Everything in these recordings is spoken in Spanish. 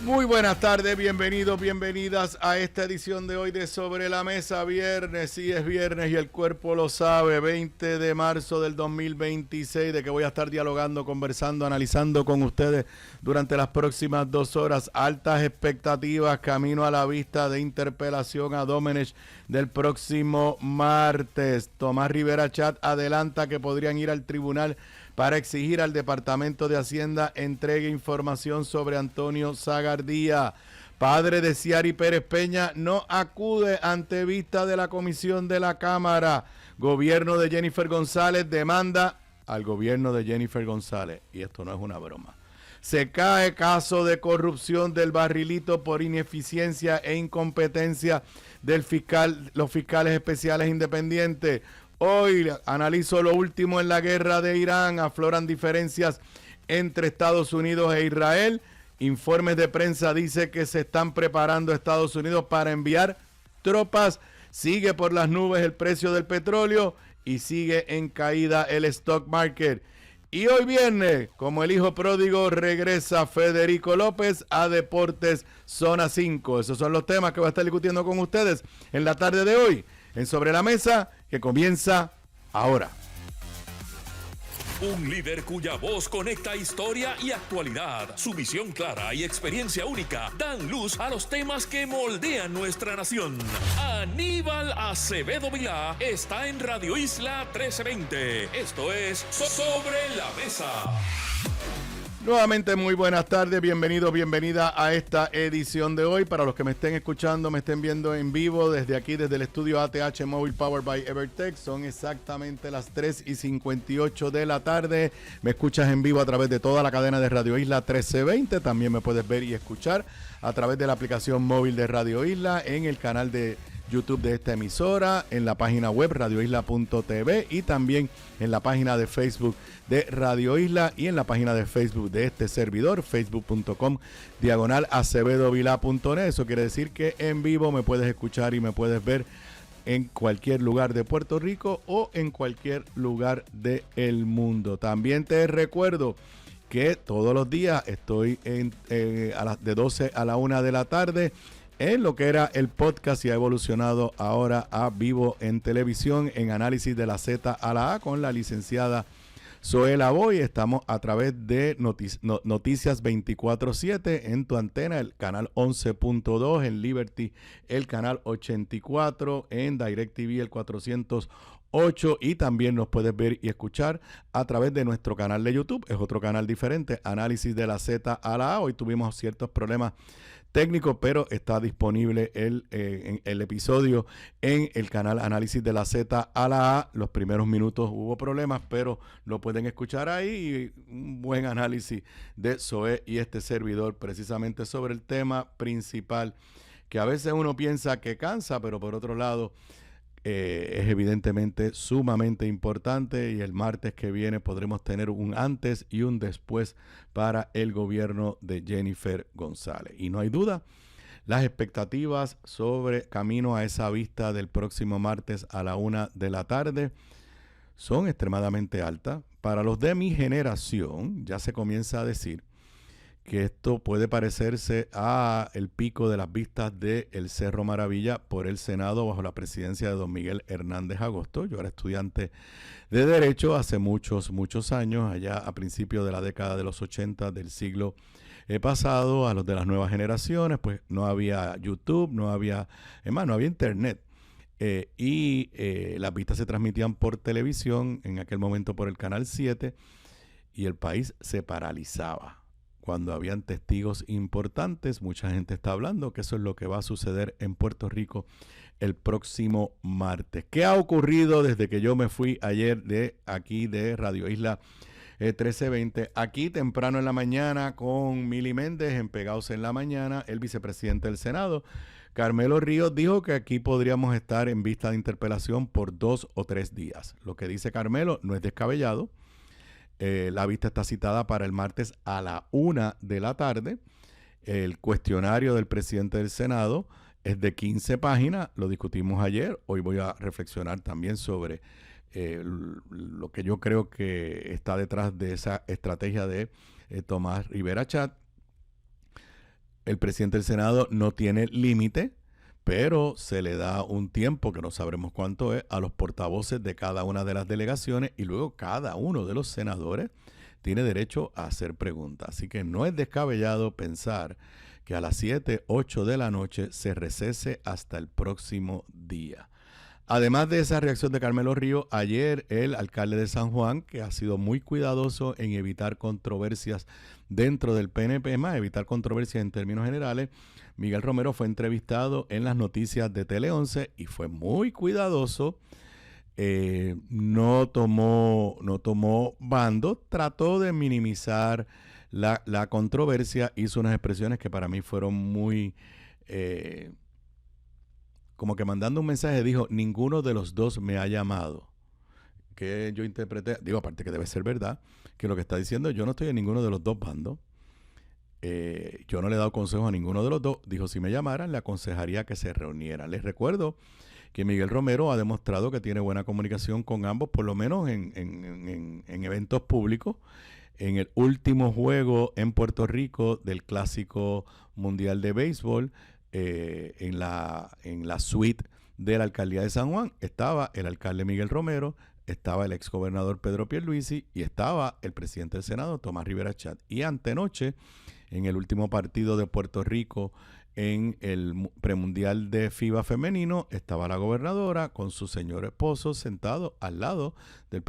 Muy buenas tardes, bienvenidos, bienvenidas a esta edición de hoy de Sobre la Mesa, viernes, sí es viernes y el cuerpo lo sabe, 20 de marzo del 2026, de que voy a estar dialogando, conversando, analizando con ustedes durante las próximas 2 horas, altas expectativas, camino a la vista de interpelación a Domenech del próximo martes. Tomás Rivera Chat adelanta que podrían ir al tribunal para exigir al Departamento de Hacienda entregue información sobre Antonio Zagardía. Padre de Ciari Pérez Peña no acude ante vista de la comisión de la Cámara. Gobierno de Jennifer González demanda al gobierno de Jennifer González. Y esto no es una broma. Se cae caso de corrupción del Barrilito por ineficiencia e incompetencia del fiscal, los fiscales especiales independientes. Hoy analizo lo último en la guerra de Irán. Afloran diferencias entre Estados Unidos e Israel. Informes de prensa dicen que se están preparando Estados Unidos para enviar tropas. Sigue por las nubes el precio del petróleo y sigue en caída el stock market. Y hoy viernes, como el hijo pródigo, regresa Federico López a Deportes Zona 5. Esos son los temas que voy a estar discutiendo con ustedes en la tarde de hoy en Sobre la Mesa, que comienza ahora. Un líder cuya voz conecta historia y actualidad. Su visión clara y experiencia única dan luz a los temas que moldean nuestra nación. Aníbal Acevedo Vilá está en Radio Isla 1320. Esto es Sobre la Mesa. Nuevamente muy buenas tardes, bienvenidos, bienvenida a esta edición de hoy. Para los que me estén escuchando, me estén viendo en vivo desde aquí, desde el estudio ATH Móvil Powered by Evertech, son exactamente las 3:58 de la tarde. Me escuchas en vivo a través de toda la cadena de Radio Isla 1320. También me puedes ver y escuchar a través de la aplicación móvil de Radio Isla, en el canal de YouTube de esta emisora, en la página web radioisla.tv y también en la página de Facebook de Radio Isla y en la página de Facebook de este servidor, facebook.com/acevedovilá.net. Eso quiere decir que en vivo me puedes escuchar y me puedes ver en cualquier lugar de Puerto Rico o en cualquier lugar del mundo. También te recuerdo que todos los días estoy de 12 a la 1 de la tarde en lo que era el podcast y ha evolucionado ahora a vivo en televisión en Análisis de la Z a la A con la licenciada Zoela Boy. Estamos a través de Noticias 24/7 en tu antena, el canal 11.2, en Liberty el canal 84, en DirecTV el 408 y también nos puedes ver y escuchar a través de nuestro canal de YouTube. Es otro canal diferente, Análisis de la Z a la A. Hoy tuvimos ciertos problemas técnico, pero está disponible el episodio en el canal Análisis de la Z a la A. Los primeros minutos hubo problemas, pero lo pueden escuchar ahí. Y un buen análisis de Zoé y este servidor precisamente sobre el tema principal, que a veces uno piensa que cansa, pero por otro lado es evidentemente sumamente importante, y el martes que viene podremos tener un antes y un después para el gobierno de Jennifer González. Y no hay duda, las expectativas sobre camino a esa vista del próximo martes a la 1 de la tarde son extremadamente altas. Para los de mi generación ya se comienza a decir que esto puede parecerse a el pico de las vistas del Cerro Maravilla por el Senado bajo la presidencia de don Miguel Hernández Agosto. Yo era estudiante de Derecho hace muchos años, allá a principios de la década de los 80 del siglo pasado. A los de las nuevas generaciones, pues no había YouTube, no había Internet. Las vistas se transmitían por televisión, en aquel momento por el Canal 7, y el país se paralizaba. Cuando habían testigos importantes, mucha gente está hablando que eso es lo que va a suceder en Puerto Rico el próximo martes. ¿Qué ha ocurrido desde que yo me fui ayer de aquí de Radio Isla 1320? Aquí temprano en la mañana con Mili Méndez en Pegados en la Mañana, el vicepresidente del Senado, Carmelo Ríos, dijo que aquí podríamos estar en vista de interpelación por 2 o 3 días. Lo que dice Carmelo no es descabellado. La vista está citada para el martes a la 1 de la tarde. El cuestionario del presidente del Senado es de 15 páginas. Lo discutimos ayer. Hoy voy a reflexionar también sobre lo que yo creo que está detrás de esa estrategia de Tomás Rivera Chat. El presidente del Senado no tiene límite, pero se le da un tiempo, que no sabremos cuánto es, a los portavoces de cada una de las delegaciones y luego cada uno de los senadores tiene derecho a hacer preguntas. Así que no es descabellado pensar que a las 7, 8 de la noche se recese hasta el próximo día. Además de esa reacción de Carmelo Ríos, ayer el alcalde de San Juan, que ha sido muy cuidadoso en evitar controversias dentro del PNP, más evitar controversias en términos generales, Miguel Romero fue entrevistado en las noticias de Tele 11 y fue muy cuidadoso. No tomó bando, trató de minimizar la controversia, hizo unas expresiones que para mí fueron muy... como que mandando un mensaje dijo, ninguno de los dos me ha llamado. Que yo interpreté, digo, aparte que debe ser verdad, que lo que está diciendo, yo no estoy en ninguno de los dos bandos. Yo no le he dado consejo a ninguno de los dos. Dijo, si me llamaran, le aconsejaría que se reunieran. Les recuerdo que Miguel Romero ha demostrado que tiene buena comunicación con ambos, por lo menos en eventos públicos. En el último juego en Puerto Rico del Clásico Mundial de Béisbol, en la suite de la alcaldía de San Juan, estaba el alcalde Miguel Romero, estaba el exgobernador Pedro Pierluisi y estaba el presidente del Senado, Tomás Rivera Chat. Y antenoche, en el último partido de Puerto Rico en el premundial de FIBA femenino, estaba la gobernadora con su señor esposo sentado al lado del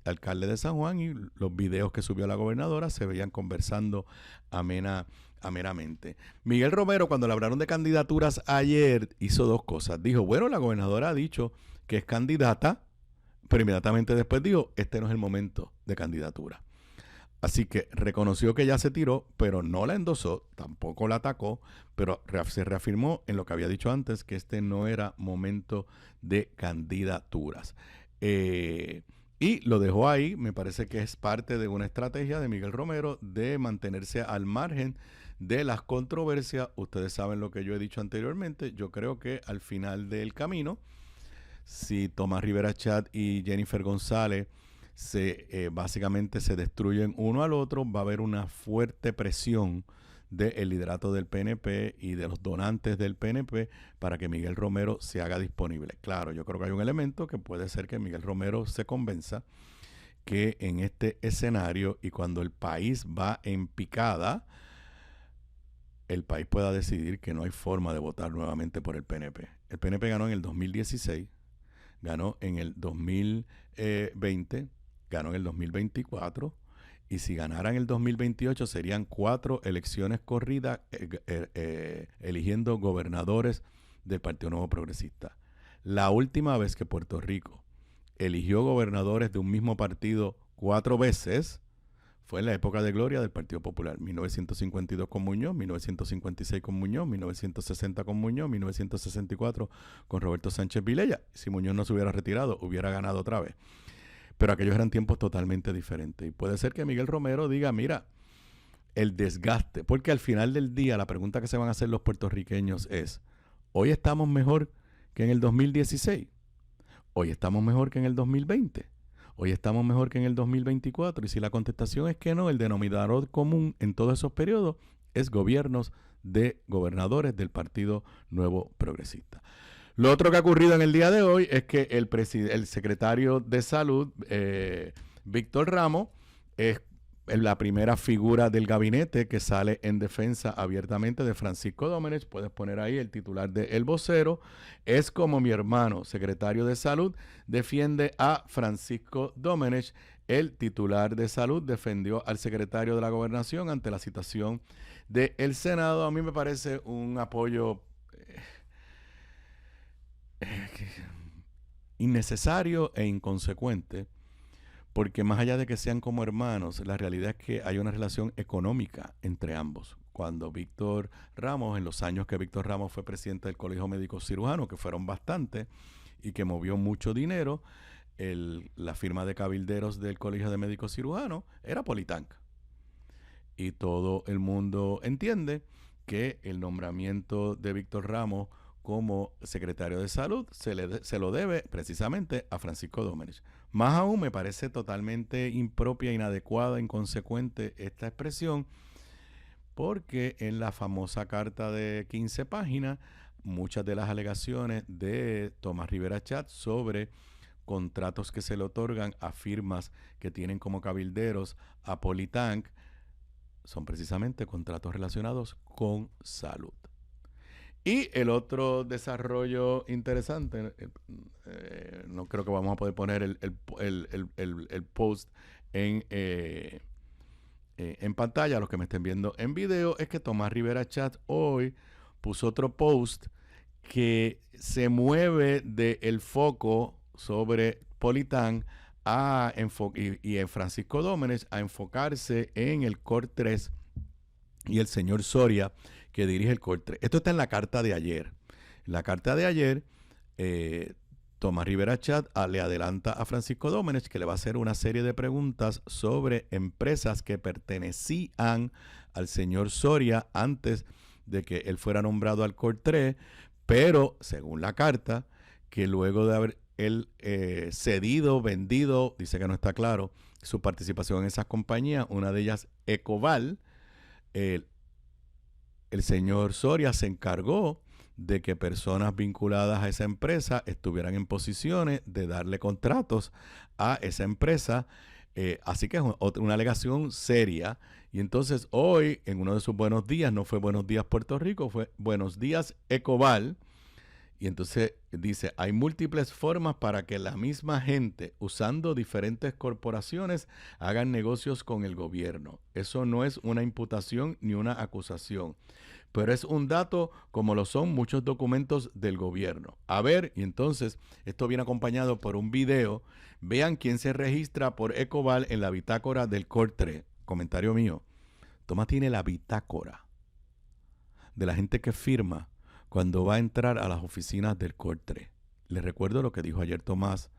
alcalde de San Juan, y los videos que subió la gobernadora se veían conversando amenamente. Miguel Romero, cuando le hablaron de candidaturas ayer, hizo dos cosas. Dijo, bueno, la gobernadora ha dicho que es candidata, pero inmediatamente después dijo, este no es el momento de candidatura. Así que reconoció que ya se tiró, pero no la endosó, tampoco la atacó, pero se reafirmó en lo que había dicho antes, que este no era momento de candidaturas. Y lo dejó ahí. Me parece que es parte de una estrategia de Miguel Romero de mantenerse al margen de las controversias. Ustedes saben lo que yo he dicho anteriormente. Yo creo que al final del camino, si Tomás Rivera Chat y Jennifer González básicamente se destruyen uno al otro, va a haber una fuerte presión del liderato del PNP y de los donantes del PNP para que Miguel Romero se haga disponible. Claro, yo creo que hay un elemento que puede ser que Miguel Romero se convenza que en este escenario y cuando el país va en picada, el país pueda decidir que no hay forma de votar nuevamente por el PNP. El PNP ganó en el 2016, ganó en el 2020, ganó en el 2024, y si ganara en el 2028 serían 4 elecciones corridas eligiendo gobernadores del Partido Nuevo Progresista. La última vez que Puerto Rico eligió gobernadores de un mismo partido 4 veces fue en la época de gloria del Partido Popular. 1952 con Muñoz, 1956 con Muñoz, 1960 con Muñoz, 1964 con Roberto Sánchez Vilella. Si Muñoz no se hubiera retirado, hubiera ganado otra vez. Pero aquellos eran tiempos totalmente diferentes. Y puede ser que Miguel Romero diga, mira, el desgaste, porque al final del día la pregunta que se van a hacer los puertorriqueños es, ¿hoy estamos mejor que en el 2016? ¿Hoy estamos mejor que en el 2020? ¿Hoy estamos mejor que en el 2024? Y si la contestación es que no, el denominador común en todos esos periodos es gobiernos de gobernadores del Partido Nuevo Progresista. Lo otro que ha ocurrido en el día de hoy es que el secretario de Salud, Víctor Ramos, es la primera figura del gabinete que sale en defensa abiertamente de Francisco Domenech. Puedes poner ahí el titular de El Vocero. Es como mi hermano, secretario de Salud, defiende a Francisco Domenech. El titular de Salud defendió al secretario de la Gobernación ante la citación del Senado. A mí me parece un apoyo innecesario e inconsecuente, porque más allá de que sean como hermanos, la realidad es que hay una relación económica entre ambos. Cuando Víctor Ramos, en los años que Víctor Ramos fue presidente del Colegio Médico Cirujano, que fueron bastantes y que movió mucho dinero, la firma de cabilderos del Colegio de Médicos Cirujanos era Politanca. Y todo el mundo entiende que el nombramiento de Víctor Ramos como secretario de Salud se lo debe precisamente a Francisco Domenech. Más aún me parece totalmente impropia, inadecuada, inconsecuente esta expresión, porque en la famosa carta de 15 páginas, muchas de las alegaciones de Tomás Rivera Chat sobre contratos que se le otorgan a firmas que tienen como cabilderos a Politank son precisamente contratos relacionados con salud. Y el otro desarrollo interesante, no creo que vamos a poder poner el post en pantalla, los que me estén viendo en video, es que Tomás Rivera Chat hoy puso otro post que se mueve del foco sobre Politank y en Francisco Dómenech a enfocarse en el Core 3 y el señor Soria, que dirige el Core 3. Esto está en la carta de ayer. En la carta de ayer, Tomás Rivera Chat le adelanta a Francisco Dómenech que le va a hacer una serie de preguntas sobre empresas que pertenecían al señor Soria antes de que él fuera nombrado al Core 3, pero según la carta, que luego de haber él cedido, vendido, dice que no está claro, su participación en esas compañías, una de ellas Ecoval, el señor Soria se encargó de que personas vinculadas a esa empresa estuvieran en posiciones de darle contratos a esa empresa. Así que es una alegación seria. Y entonces hoy, en uno de sus buenos días, no fue Buenos Días Puerto Rico, fue Buenos Días Ecoval. Y entonces dice, hay múltiples formas para que la misma gente, usando diferentes corporaciones, hagan negocios con el gobierno. Eso no es una imputación ni una acusación, pero es un dato como lo son muchos documentos del gobierno. A ver, y entonces esto viene acompañado por un video. Vean quién se registra por Ecoval en la bitácora del Core 3. Comentario mío. Tomás tiene la bitácora de la gente que firma cuando va a entrar a las oficinas del Core 3. Les recuerdo lo que dijo ayer Tomás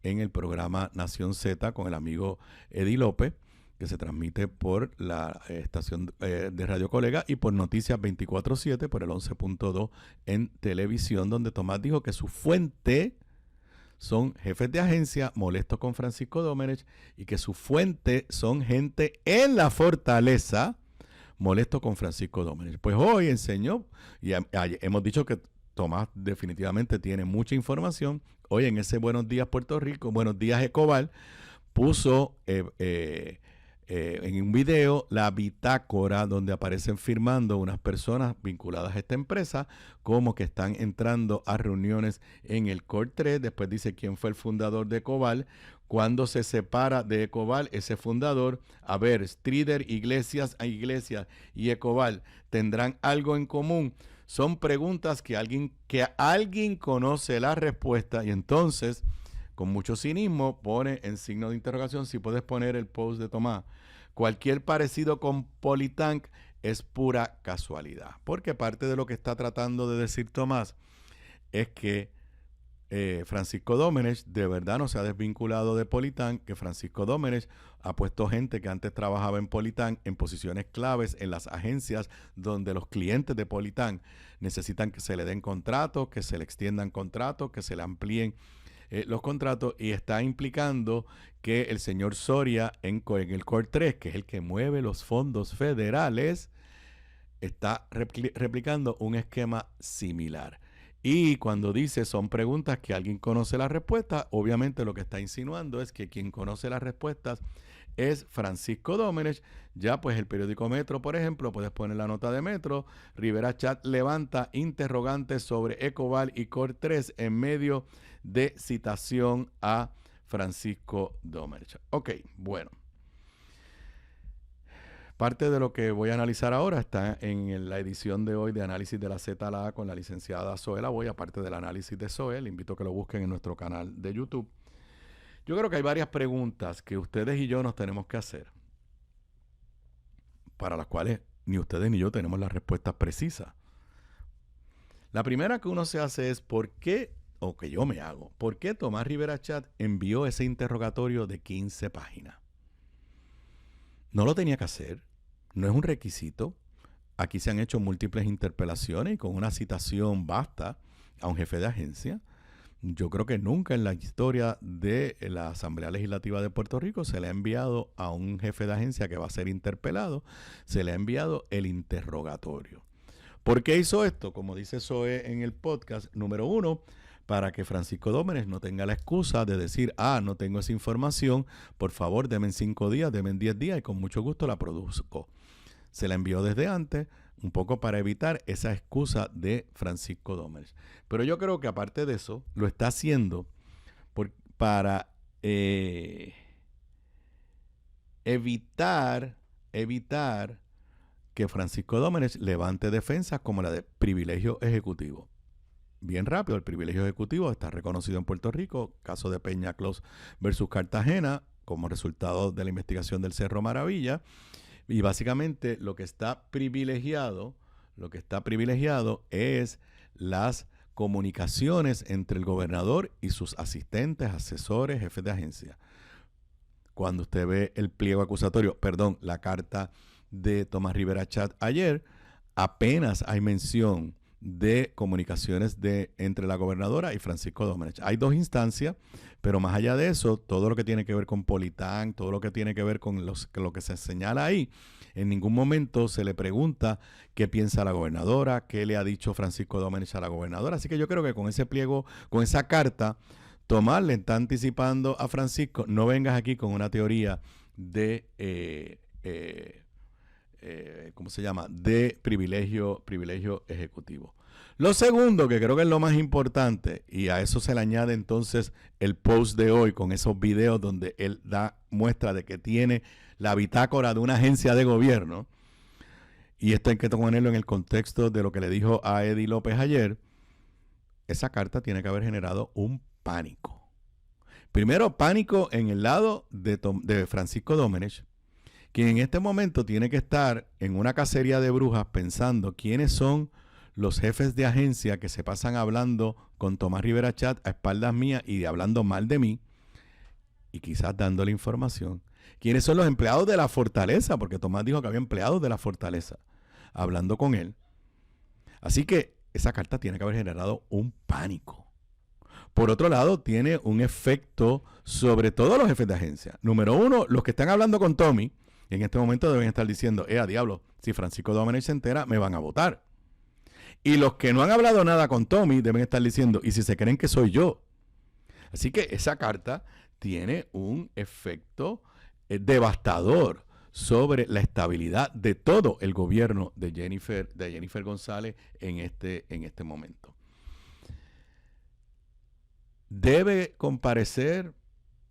en el programa Nación Z con el amigo Eddie López, que se transmite por la estación de Radio Colega y por Noticias 24/7 por el 11.2 en televisión, donde Tomás dijo que su fuente son jefes de agencia molestos con Francisco Dómenech y que su fuente son gente en la fortaleza molesto con Francisco Dómenech. Pues hoy enseñó, y hemos dicho que Tomás definitivamente tiene mucha información. Hoy en ese Buenos Días Puerto Rico, Buenos Días Ecoval, puso en un video la bitácora donde aparecen firmando unas personas vinculadas a esta empresa como que están entrando a reuniones en el Core 3. Después dice quién fue el fundador de Ecoval. Cuando se separa de Ecoval, ese fundador, a ver, Strider, Iglesias y Ecoval, ¿tendrán algo en común? Son preguntas que alguien conoce la respuesta y entonces, con mucho cinismo, pone en signo de interrogación. Si puedes poner el post de Tomás. Cualquier parecido con Politank es pura casualidad. Porque parte de lo que está tratando de decir Tomás es que Francisco Dómenech de verdad no se ha desvinculado de Politank, que Francisco Dómenech ha puesto gente que antes trabajaba en Politank en posiciones claves en las agencias donde los clientes de Politank necesitan que se le den contratos, que se le extiendan contratos, que se le amplíen los contratos, y está implicando que el señor Soria en el Core 3, que es el que mueve los fondos federales, está replicando un esquema similar. Y cuando dice son preguntas que alguien conoce la respuesta, obviamente lo que está insinuando es que quien conoce las respuestas es Francisco Dómenech. Ya pues el periódico Metro, por ejemplo, puedes poner la nota de Metro. Rivera Chat levanta interrogantes sobre Ecoval y Core 3 en medio de citación a Francisco Dómenech. Ok, bueno. Parte de lo que voy a analizar ahora está en la edición de hoy de Análisis de la Z a la A con la licenciada Zoe Lavoy, aparte del análisis de Zoe. Le invito a que lo busquen en nuestro canal de YouTube. Yo creo que hay varias preguntas que ustedes y yo nos tenemos que hacer, para las cuales ni ustedes ni yo tenemos las respuestas precisas. La primera que uno se hace es ¿por qué, o que yo me hago, por qué Tomás Rivera Chat envió ese interrogatorio de 15 páginas? No lo tenía que hacer, no es un requisito. Aquí se han hecho múltiples interpelaciones y con una citación basta a un jefe de agencia. Yo creo que nunca en la historia de la Asamblea Legislativa de Puerto Rico se le ha enviado a un jefe de agencia que va a ser interpelado, se le ha enviado el interrogatorio. ¿Por qué hizo esto? Como dice Zoe en el podcast, número 1, para que Francisco Dómenes no tenga la excusa de decir, no tengo esa información, por favor, denme en 5 días, denme en 10 días y con mucho gusto la produzco. Se la envió desde antes, un poco para evitar esa excusa de Francisco Dómenes. Pero yo creo que aparte de eso, lo está haciendo para evitar que Francisco Dómenes levante defensas como la de privilegio ejecutivo. Bien rápido, el privilegio ejecutivo está reconocido en Puerto Rico, caso de Peña Close versus Cartagena, como resultado de la investigación del Cerro Maravilla. Y básicamente lo que está privilegiado es las comunicaciones entre el gobernador y sus asistentes, asesores, jefes de agencia. Cuando usted ve el pliego acusatorio, la carta de Tomás Rivera Chat ayer, apenas hay mención de comunicaciones entre la gobernadora y Francisco Dómenes. Hay 2 instancias, pero más allá de eso, todo lo que tiene que ver con Politán, todo lo que tiene que ver con lo que se señala ahí, en ningún momento se le pregunta qué piensa la gobernadora, qué le ha dicho Francisco Dómenes a la gobernadora. Así que yo creo que con ese pliego, con esa carta, Tomás le está anticipando a Francisco, no vengas aquí con una teoría de de privilegio ejecutivo. Lo segundo, que creo que es lo más importante, y a eso se le añade entonces el post de hoy con esos videos donde él da muestra de que tiene la bitácora de una agencia de gobierno, y esto hay que ponerlo en el contexto de lo que le dijo a Eddie López ayer. Esa carta tiene que haber generado un pánico. Primero, pánico en el lado de Francisco Dómenes, quien en este momento tiene que estar en una cacería de brujas pensando quiénes son los jefes de agencia que se pasan hablando con Tomás Rivera Chat a espaldas mías y hablando mal de mí y quizás dándole información. ¿Quiénes son los empleados de la Fortaleza? Porque Tomás dijo que había empleados de la Fortaleza hablando con él. Así que esa carta tiene que haber generado un pánico. Por otro lado, tiene un efecto sobre todos los jefes de agencia. Número 1, los que están hablando con Tommy, en este momento deben estar diciendo, a diablo, si Francisco Dómenes se entera, me van a votar. Y los que no han hablado nada con Tommy deben estar diciendo, ¿y si se creen que soy yo? Así que esa carta tiene un efecto devastador sobre la estabilidad de todo el gobierno de Jennifer González en este momento. ¿Debe comparecer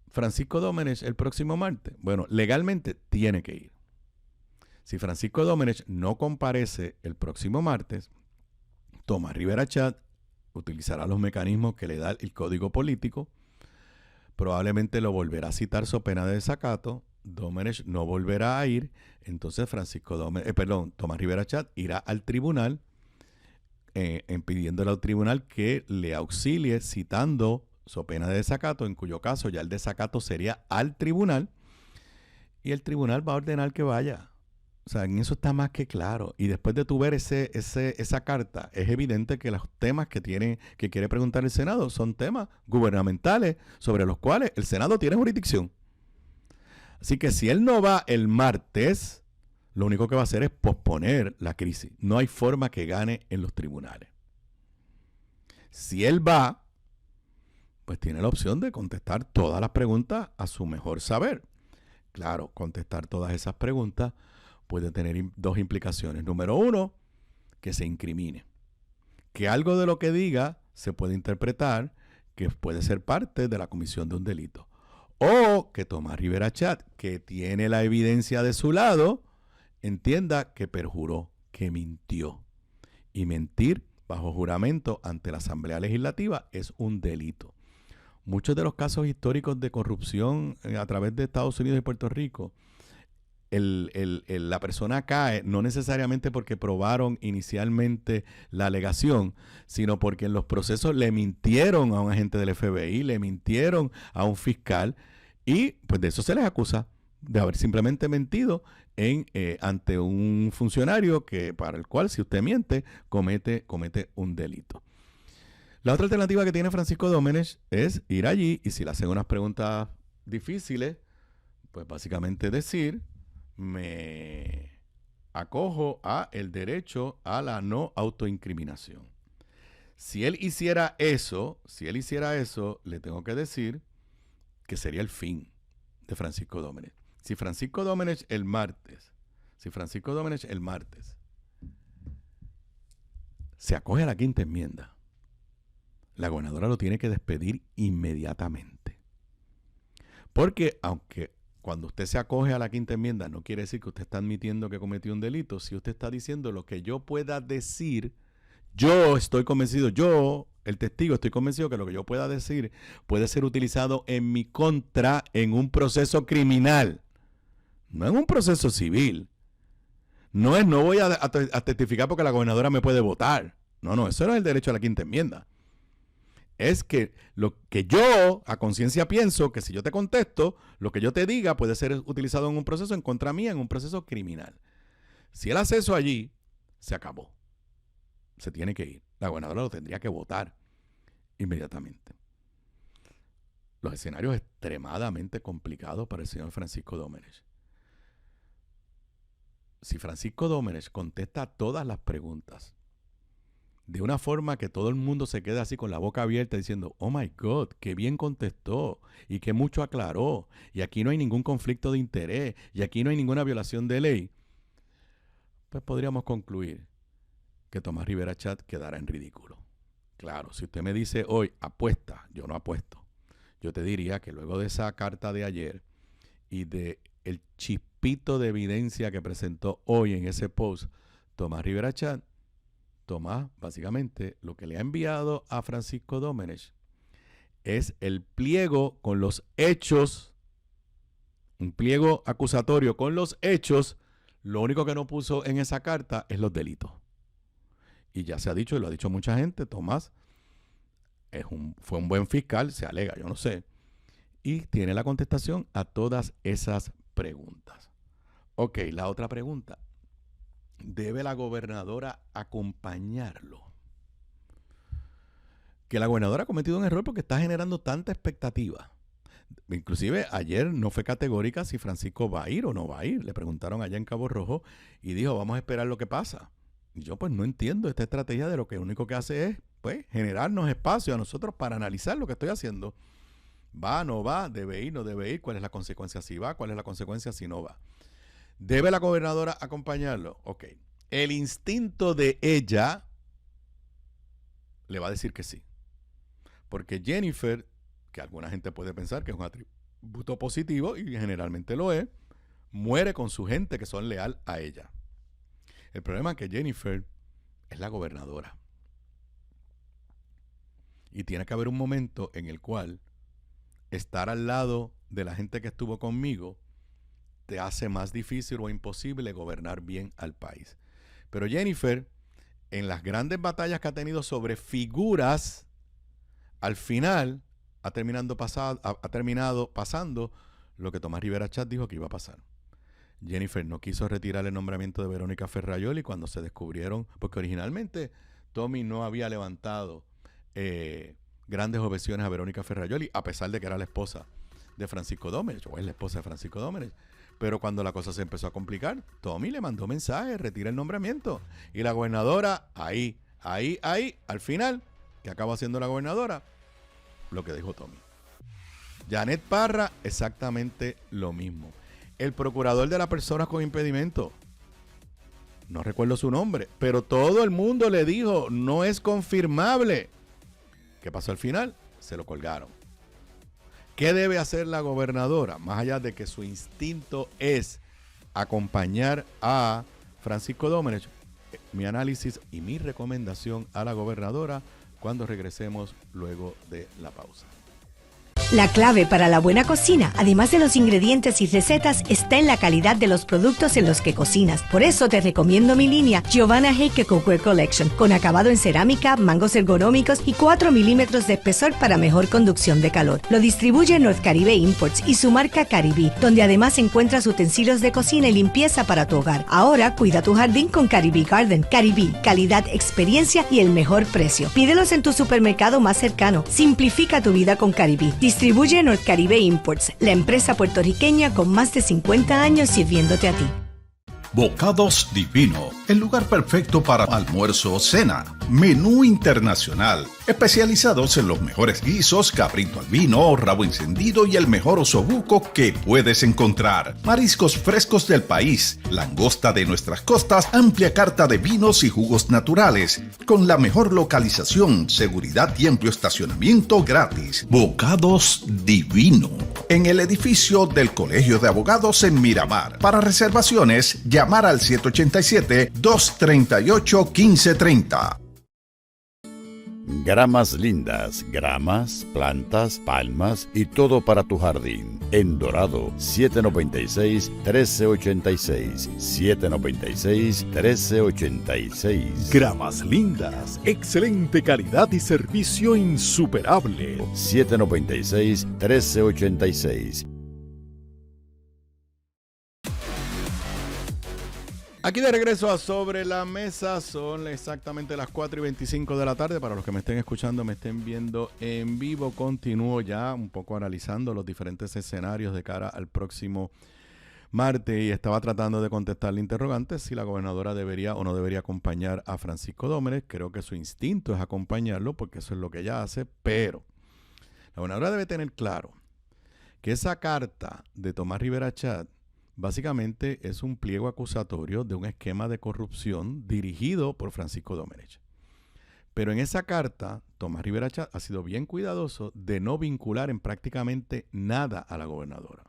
Francisco Dómenes el próximo martes? Bueno, legalmente tiene que ir. Si Francisco Dómenes no comparece el próximo martes, Tomás Rivera Chat utilizará los mecanismos que le da el Código Político, probablemente lo volverá a citar so pena de desacato, Dómenes no volverá a ir, entonces Tomás Rivera Chat irá al tribunal pidiéndole al tribunal que le auxilie citando so pena de desacato, en cuyo caso ya el desacato sería al tribunal y el tribunal va a ordenar que vaya. O sea, en eso está más que claro. Y después de tu ver esa carta, es evidente que los temas que quiere preguntar el Senado son temas gubernamentales sobre los cuales el Senado tiene jurisdicción. Así que si él no va el martes, lo único que va a hacer es posponer la crisis. No hay forma que gane en los tribunales. Si él va, pues tiene la opción de contestar todas las preguntas a su mejor saber. Claro, contestar todas esas preguntas puede tener 2 implicaciones. Número 1, que se incrimine. Que algo de lo que diga se puede interpretar que puede ser parte de la comisión de un delito. O que Tomás Rivera Chat, que tiene la evidencia de su lado, entienda que perjuró, que mintió. Y mentir bajo juramento ante la Asamblea Legislativa es un delito. Muchos de los casos históricos de corrupción a través de Estados Unidos y Puerto Rico, la persona cae no necesariamente porque probaron inicialmente la alegación, sino porque en los procesos le mintieron a un agente del FBI, le mintieron a un fiscal y pues de eso se les acusa, de haber simplemente mentido ante un funcionario para el cual si usted miente comete un delito. La otra alternativa que tiene Francisco Domenech es ir allí y si le hacen unas preguntas difíciles, pues básicamente decir, me acojo a el derecho a la no autoincriminación. Si él hiciera eso, le tengo que decir que sería el fin de Francisco Domenech. Si Francisco Domenech el martes se acoge a la quinta enmienda, la gobernadora lo tiene que despedir inmediatamente. Porque aunque cuando usted se acoge a la quinta enmienda no quiere decir que usted está admitiendo que cometió un delito, si usted está diciendo lo que yo pueda decir, yo estoy convencido, yo, el testigo, estoy convencido que lo que yo pueda decir puede ser utilizado en mi contra en un proceso criminal, no en un proceso civil. No voy a testificar porque la gobernadora me puede votar. No, eso no es el derecho a la quinta enmienda. Es que lo que yo a conciencia pienso que si yo te contesto, lo que yo te diga puede ser utilizado en un proceso en contra mía, en un proceso criminal. Si él hace eso allí, se acabó. Se tiene que ir. La gobernadora lo tendría que votar inmediatamente. Los escenarios extremadamente complicados para el señor Francisco Domenech. Si Francisco Domenech contesta todas las preguntas de una forma que todo el mundo se queda así con la boca abierta diciendo, oh my God, qué bien contestó y qué mucho aclaró y aquí no hay ningún conflicto de interés y aquí no hay ninguna violación de ley, pues podríamos concluir que Tomás Rivera Chat quedará en ridículo. Claro, si usted me dice hoy, apuesta, yo no apuesto. Yo te diría que luego de esa carta de ayer y de el chispito de evidencia que presentó hoy en ese post Tomás Rivera Chat, Tomás básicamente lo que le ha enviado a Francisco Domenech es el pliego con los hechos, un pliego acusatorio con los hechos. Lo único que no puso en esa carta es los delitos. Y ya se ha dicho, y lo ha dicho mucha gente, Tomás fue un buen fiscal, se alega, yo no sé, y tiene la contestación a todas esas preguntas. Ok, la otra pregunta. ¿Debe la gobernadora acompañarlo? Que la gobernadora ha cometido un error porque está generando tanta expectativa. Inclusive ayer no fue categórica si Francisco va a ir o no va a ir. Le preguntaron allá en Cabo Rojo y dijo, vamos a esperar lo que pasa. Y yo pues no entiendo esta estrategia de lo que único que hace es pues generarnos espacio a nosotros para analizar lo que estoy haciendo. ¿Va, no va? ¿Debe ir, no debe ir? ¿Cuál es la consecuencia si va? ¿Cuál es la consecuencia si no va? ¿Debe la gobernadora acompañarlo? Ok. El instinto de ella le va a decir que sí. Porque Jennifer, que alguna gente puede pensar que es un atributo positivo, y generalmente lo es, muere con su gente que son leal a ella. El problema es que Jennifer es la gobernadora. Y tiene que haber un momento en el cual estar al lado de la gente que estuvo conmigo te hace más difícil o imposible gobernar bien al país. Pero Jennifer, en las grandes batallas que ha tenido sobre figuras, al final ha terminado pasando lo que Tomás Rivera Chat dijo que iba a pasar. Jennifer no quiso retirar el nombramiento de Verónica Ferrajoli cuando se descubrieron, porque originalmente Tommy no había levantado grandes objeciones a Verónica Ferrajoli, a pesar de que era la esposa de Francisco Domenech, o es la esposa de Francisco Domenech. Pero cuando la cosa se empezó a complicar, Tommy le mandó mensaje, retira el nombramiento. Y la gobernadora, ahí, al final, que acaba siendo la gobernadora, lo que dijo Tommy. Janet Parra, exactamente lo mismo. El procurador de las personas con impedimento, no recuerdo su nombre, pero todo el mundo le dijo, no es confirmable. ¿Qué pasó al final? Se lo colgaron. ¿Qué debe hacer la gobernadora? Más allá de que su instinto es acompañar a Francisco Domenech, mi análisis y mi recomendación a la gobernadora cuando regresemos luego de la pausa. La clave para la buena cocina, además de los ingredientes y recetas, está en la calidad de los productos en los que cocinas. Por eso te recomiendo mi línea Giovanna Heike Cookware Collection, con acabado en cerámica, mangos ergonómicos y 4 milímetros de espesor para mejor conducción de calor. Lo distribuye North Caribe Imports y su marca Caribí, donde además encuentras utensilios de cocina y limpieza para tu hogar. Ahora cuida tu jardín con Caribí Garden. Caribí, calidad, experiencia y el mejor precio. Pídelos en tu supermercado más cercano. Simplifica tu vida con Caribí. Distribuye North Caribe Imports, la empresa puertorriqueña con más de 50 años sirviéndote a ti. Bocados Divino, el lugar perfecto para almuerzo o cena. Menú internacional, especializados en los mejores guisos, cabrito al vino, rabo encendido y el mejor osobuco que puedes encontrar. Mariscos frescos del país, langosta de nuestras costas, amplia carta de vinos y jugos naturales, con la mejor localización, seguridad y amplio estacionamiento gratis. Bocados Divino, en el edificio del Colegio de Abogados en Miramar. Para reservaciones, llamar al 787-238-1530. Gramas lindas, gramas, plantas, palmas y todo para tu jardín. En Dorado, 796-1386. 796-1386. Gramas lindas, excelente calidad y servicio insuperable. 796-1386. Aquí de regreso a Sobre la Mesa, son exactamente las 4:25 de la tarde. Para los que me estén escuchando, me estén viendo en vivo, continúo ya un poco analizando los diferentes escenarios de cara al próximo martes y estaba tratando de contestar la interrogante si la gobernadora debería o no debería acompañar a Francisco Domenech. Creo que su instinto es acompañarlo porque eso es lo que ella hace, pero la gobernadora debe tener claro que esa carta de Tomás Rivera Chat básicamente es un pliego acusatorio de un esquema de corrupción dirigido por Francisco Domenech. Pero en esa carta, Tomás Rivera Chat ha sido bien cuidadoso de no vincular en prácticamente nada a la gobernadora.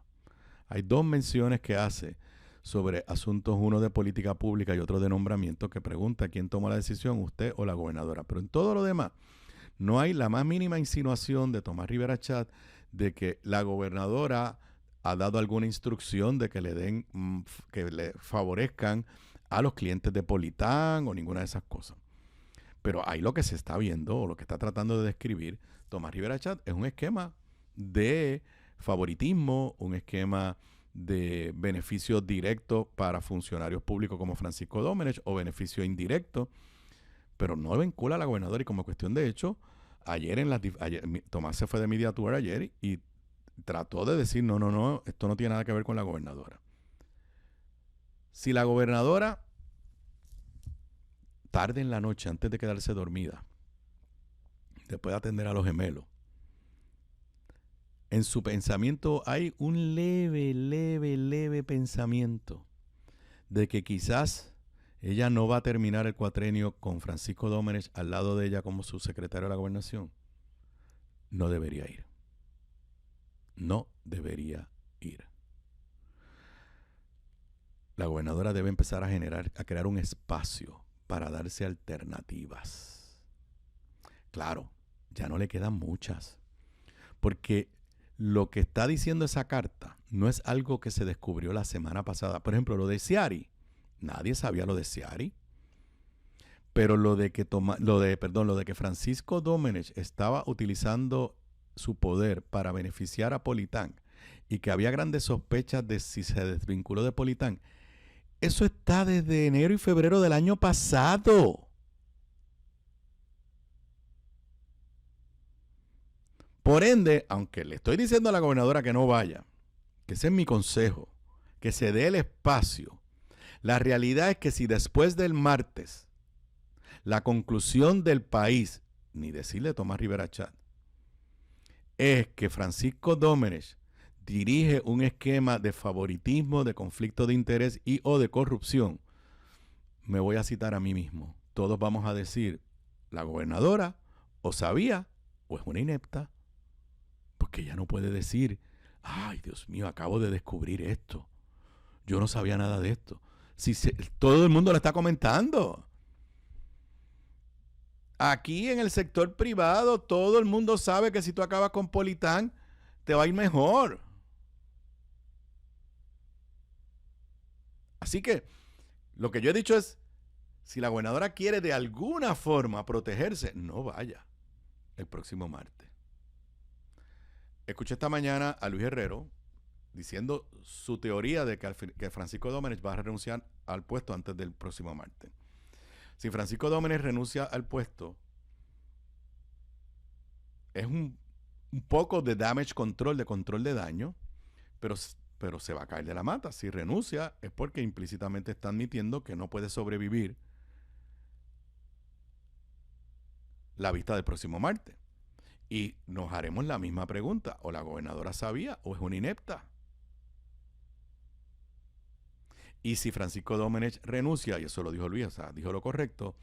Hay dos menciones que hace sobre asuntos, uno de política pública y otro de nombramiento, que pregunta quién toma la decisión, usted o la gobernadora. Pero en todo lo demás, no hay la más mínima insinuación de Tomás Rivera Chat de que la gobernadora ha dado alguna instrucción de que le den, que le favorezcan a los clientes de Politán o ninguna de esas cosas. Pero ahí lo que se está viendo o lo que está tratando de describir Tomás Rivera Chat es un esquema de favoritismo, un esquema de beneficio directo para funcionarios públicos como Francisco Domenech o beneficio indirecto, pero no vincula a la gobernadora. Y como cuestión de hecho, ayer Tomás se fue de Media Tour ayer y trató de decir, no, esto no tiene nada que ver con la gobernadora. Si la gobernadora, tarde en la noche, antes de quedarse dormida, después de atender a los gemelos, en su pensamiento hay un leve pensamiento de que quizás ella no va a terminar el cuatrenio con Francisco Domenech al lado de ella como subsecretario de la gobernación, no debería ir. No debería ir. La gobernadora debe empezar a crear un espacio para darse alternativas. Claro, ya no le quedan muchas, porque lo que está diciendo esa carta no es algo que se descubrió la semana pasada. Por ejemplo, lo de Ciari, nadie sabía lo de Ciari, pero lo de que Francisco Domenech estaba utilizando su poder para beneficiar a Politán y que había grandes sospechas de si se desvinculó de Politán, eso está desde enero y febrero del año pasado. Por ende, aunque le estoy diciendo a la gobernadora que no vaya, que ese es mi consejo, que se dé el espacio, la realidad es que si después del martes la conclusión del país, ni decirle a Tomás Rivera Chat, es que Francisco Domenech dirige un esquema de favoritismo, de conflicto de interés y o de corrupción, me voy a citar a mí mismo. Todos vamos a decir, la gobernadora o sabía o es una inepta, porque ella no puede decir, ay Dios mío, acabo de descubrir esto, yo no sabía nada de esto. Todo el mundo lo está comentando. Aquí en el sector privado todo el mundo sabe que si tú acabas con Politán, te va a ir mejor. Así que lo que yo he dicho es, si la gobernadora quiere de alguna forma protegerse, no vaya el próximo martes. Escuché esta mañana a Luis Herrero diciendo su teoría de que Francisco Domenech va a renunciar al puesto antes del próximo martes. Si Francisco Domenech renuncia al puesto, es un poco de damage control, de control de daño, pero se va a caer de la mata. Si renuncia es porque implícitamente está admitiendo que no puede sobrevivir la vista del próximo martes. Y nos haremos la misma pregunta, ¿o la gobernadora sabía o es una inepta? Y si Francisco Domenech renuncia, y eso lo dijo Luis, o sea, dijo lo correcto,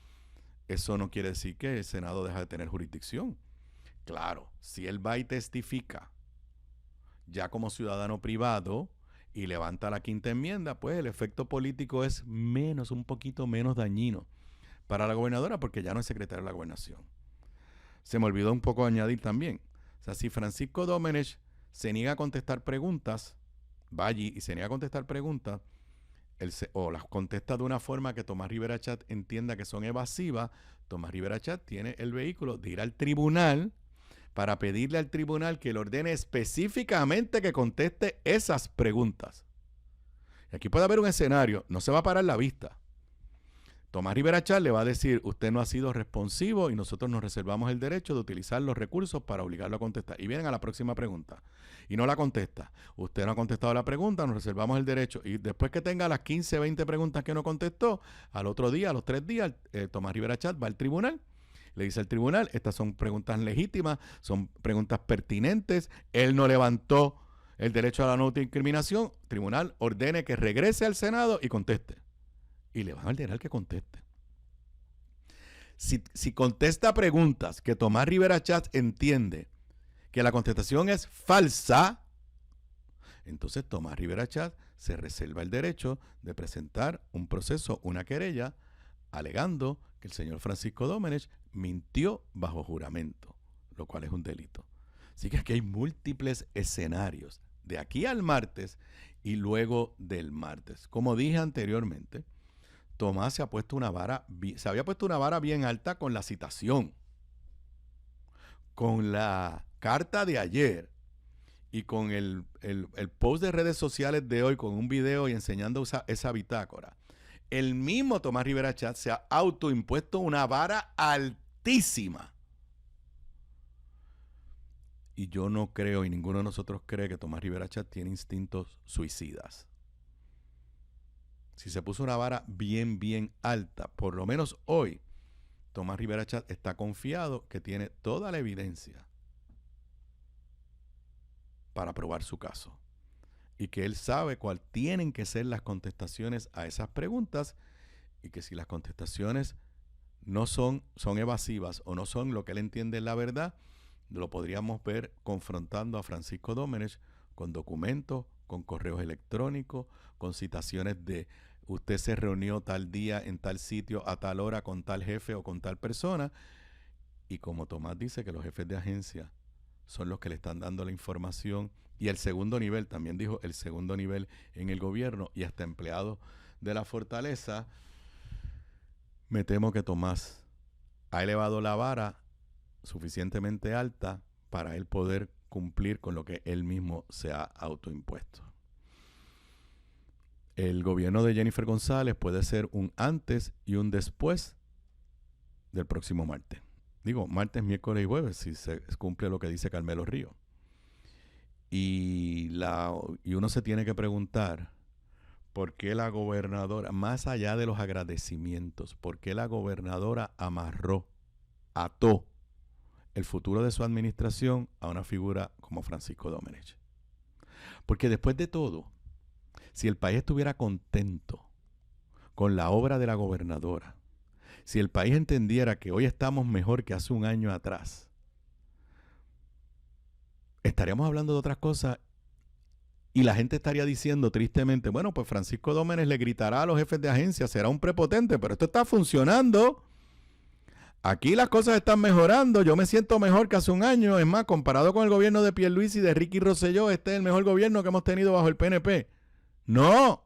eso no quiere decir que el Senado deja de tener jurisdicción. Claro, si él va y testifica ya como ciudadano privado y levanta la quinta enmienda, pues el efecto político es un poquito menos dañino para la gobernadora porque ya no es secretaria de la gobernación. Se me olvidó un poco añadir también. O sea, si Francisco Domenech se niega a contestar preguntas, va allí y se niega a contestar preguntas, o las contesta de una forma que Tomás Rivera Chat entienda que son evasivas, Tomás Rivera Chat tiene el vehículo de ir al tribunal para pedirle al tribunal que le ordene específicamente que conteste esas preguntas. Y aquí puede haber un escenario, no se va a parar la vista. Tomás Rivera Chat le va a decir, usted no ha sido responsivo y nosotros nos reservamos el derecho de utilizar los recursos para obligarlo a contestar. Y vienen a la próxima pregunta y no la contesta. Usted no ha contestado la pregunta, nos reservamos el derecho. Y después que tenga las 15, 20 preguntas que no contestó, al otro día, a los 3 días, Tomás Rivera Chat va al tribunal. Le dice al tribunal, estas son preguntas legítimas, son preguntas pertinentes. Él no levantó el derecho a la no autoincriminación. Tribunal ordene que regrese al Senado y conteste. Y le van a ordenar que conteste. Si contesta preguntas que Tomás Rivera Chat entiende que la contestación es falsa, entonces Tomás Rivera Chat se reserva el derecho de presentar un proceso, una querella, alegando que el señor Francisco Domenech mintió bajo juramento, lo cual es un delito. Así que aquí hay múltiples escenarios, de aquí al martes y luego del martes. Como dije anteriormente, Tomás se había puesto una vara bien alta con la citación, con la carta de ayer y con el post de redes sociales de hoy, con un video y enseñando esa bitácora. El mismo Tomás Rivera Chat se ha autoimpuesto una vara altísima. Y yo no creo, y ninguno de nosotros cree, que Tomás Rivera Chat tiene instintos suicidas. Si se puso una vara bien alta, por lo menos hoy, Tomás Rivera Chat está confiado que tiene toda la evidencia para probar su caso. Y que él sabe cuáles tienen que ser las contestaciones a esas preguntas, y que si las contestaciones no son evasivas o no son lo que él entiende es la verdad, lo podríamos ver confrontando a Francisco Domenech con documentos, con correos electrónicos, con citaciones de usted se reunió tal día en tal sitio a tal hora con tal jefe o con tal persona. Y como Tomás dice que los jefes de agencia son los que le están dando la información, y el segundo nivel, también dijo el segundo nivel en el gobierno y hasta empleados de la fortaleza, me temo que Tomás ha elevado la vara suficientemente alta para él poder cumplir con lo que él mismo se ha autoimpuesto. El gobierno de Jennifer González puede ser un antes y un después del próximo martes. Digo, martes, miércoles y jueves, si se cumple lo que dice Carmelo Ríos. Y uno se tiene que preguntar por qué la gobernadora, más allá de los agradecimientos, por qué la gobernadora ató el futuro de su administración a una figura como Francisco Domenech. Porque después de todo, si el país estuviera contento con la obra de la gobernadora, si el país entendiera que hoy estamos mejor que hace un año atrás, estaríamos hablando de otras cosas y la gente estaría diciendo tristemente, bueno, pues Francisco Domenech le gritará a los jefes de agencia, será un prepotente, pero esto está funcionando. Aquí las cosas están mejorando. Yo me siento mejor que hace un año. Es más, comparado con el gobierno de Pierluisi y de Ricky Rosselló, este es el mejor gobierno que hemos tenido bajo el PNP. No.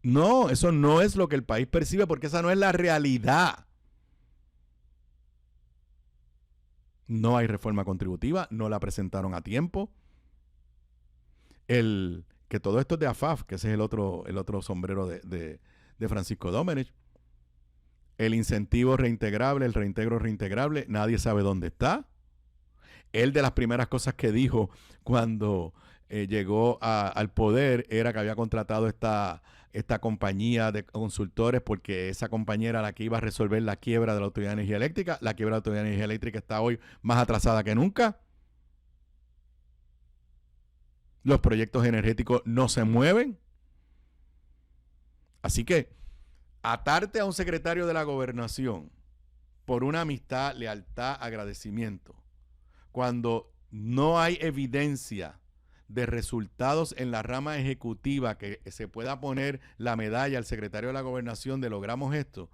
No, eso no es lo que el país percibe porque esa no es la realidad. No hay reforma contributiva, no la presentaron a tiempo. Que todo esto es de AFAF, que ese es el otro sombrero de Francisco Domenech. El incentivo reintegrable, el reintegro reintegrable, nadie sabe dónde está. Él, de las primeras cosas que dijo cuando llegó al poder era que había contratado esta compañía de consultores porque esa compañía era la que iba a resolver la quiebra de la Autoridad de Energía Eléctrica. La quiebra de la Autoridad de Energía Eléctrica está hoy más atrasada que nunca. Los proyectos energéticos no se mueven. Así que atarte a un secretario de la gobernación por una amistad, lealtad, agradecimiento, cuando no hay evidencia de resultados en la rama ejecutiva que se pueda poner la medalla al secretario de la gobernación de logramos esto,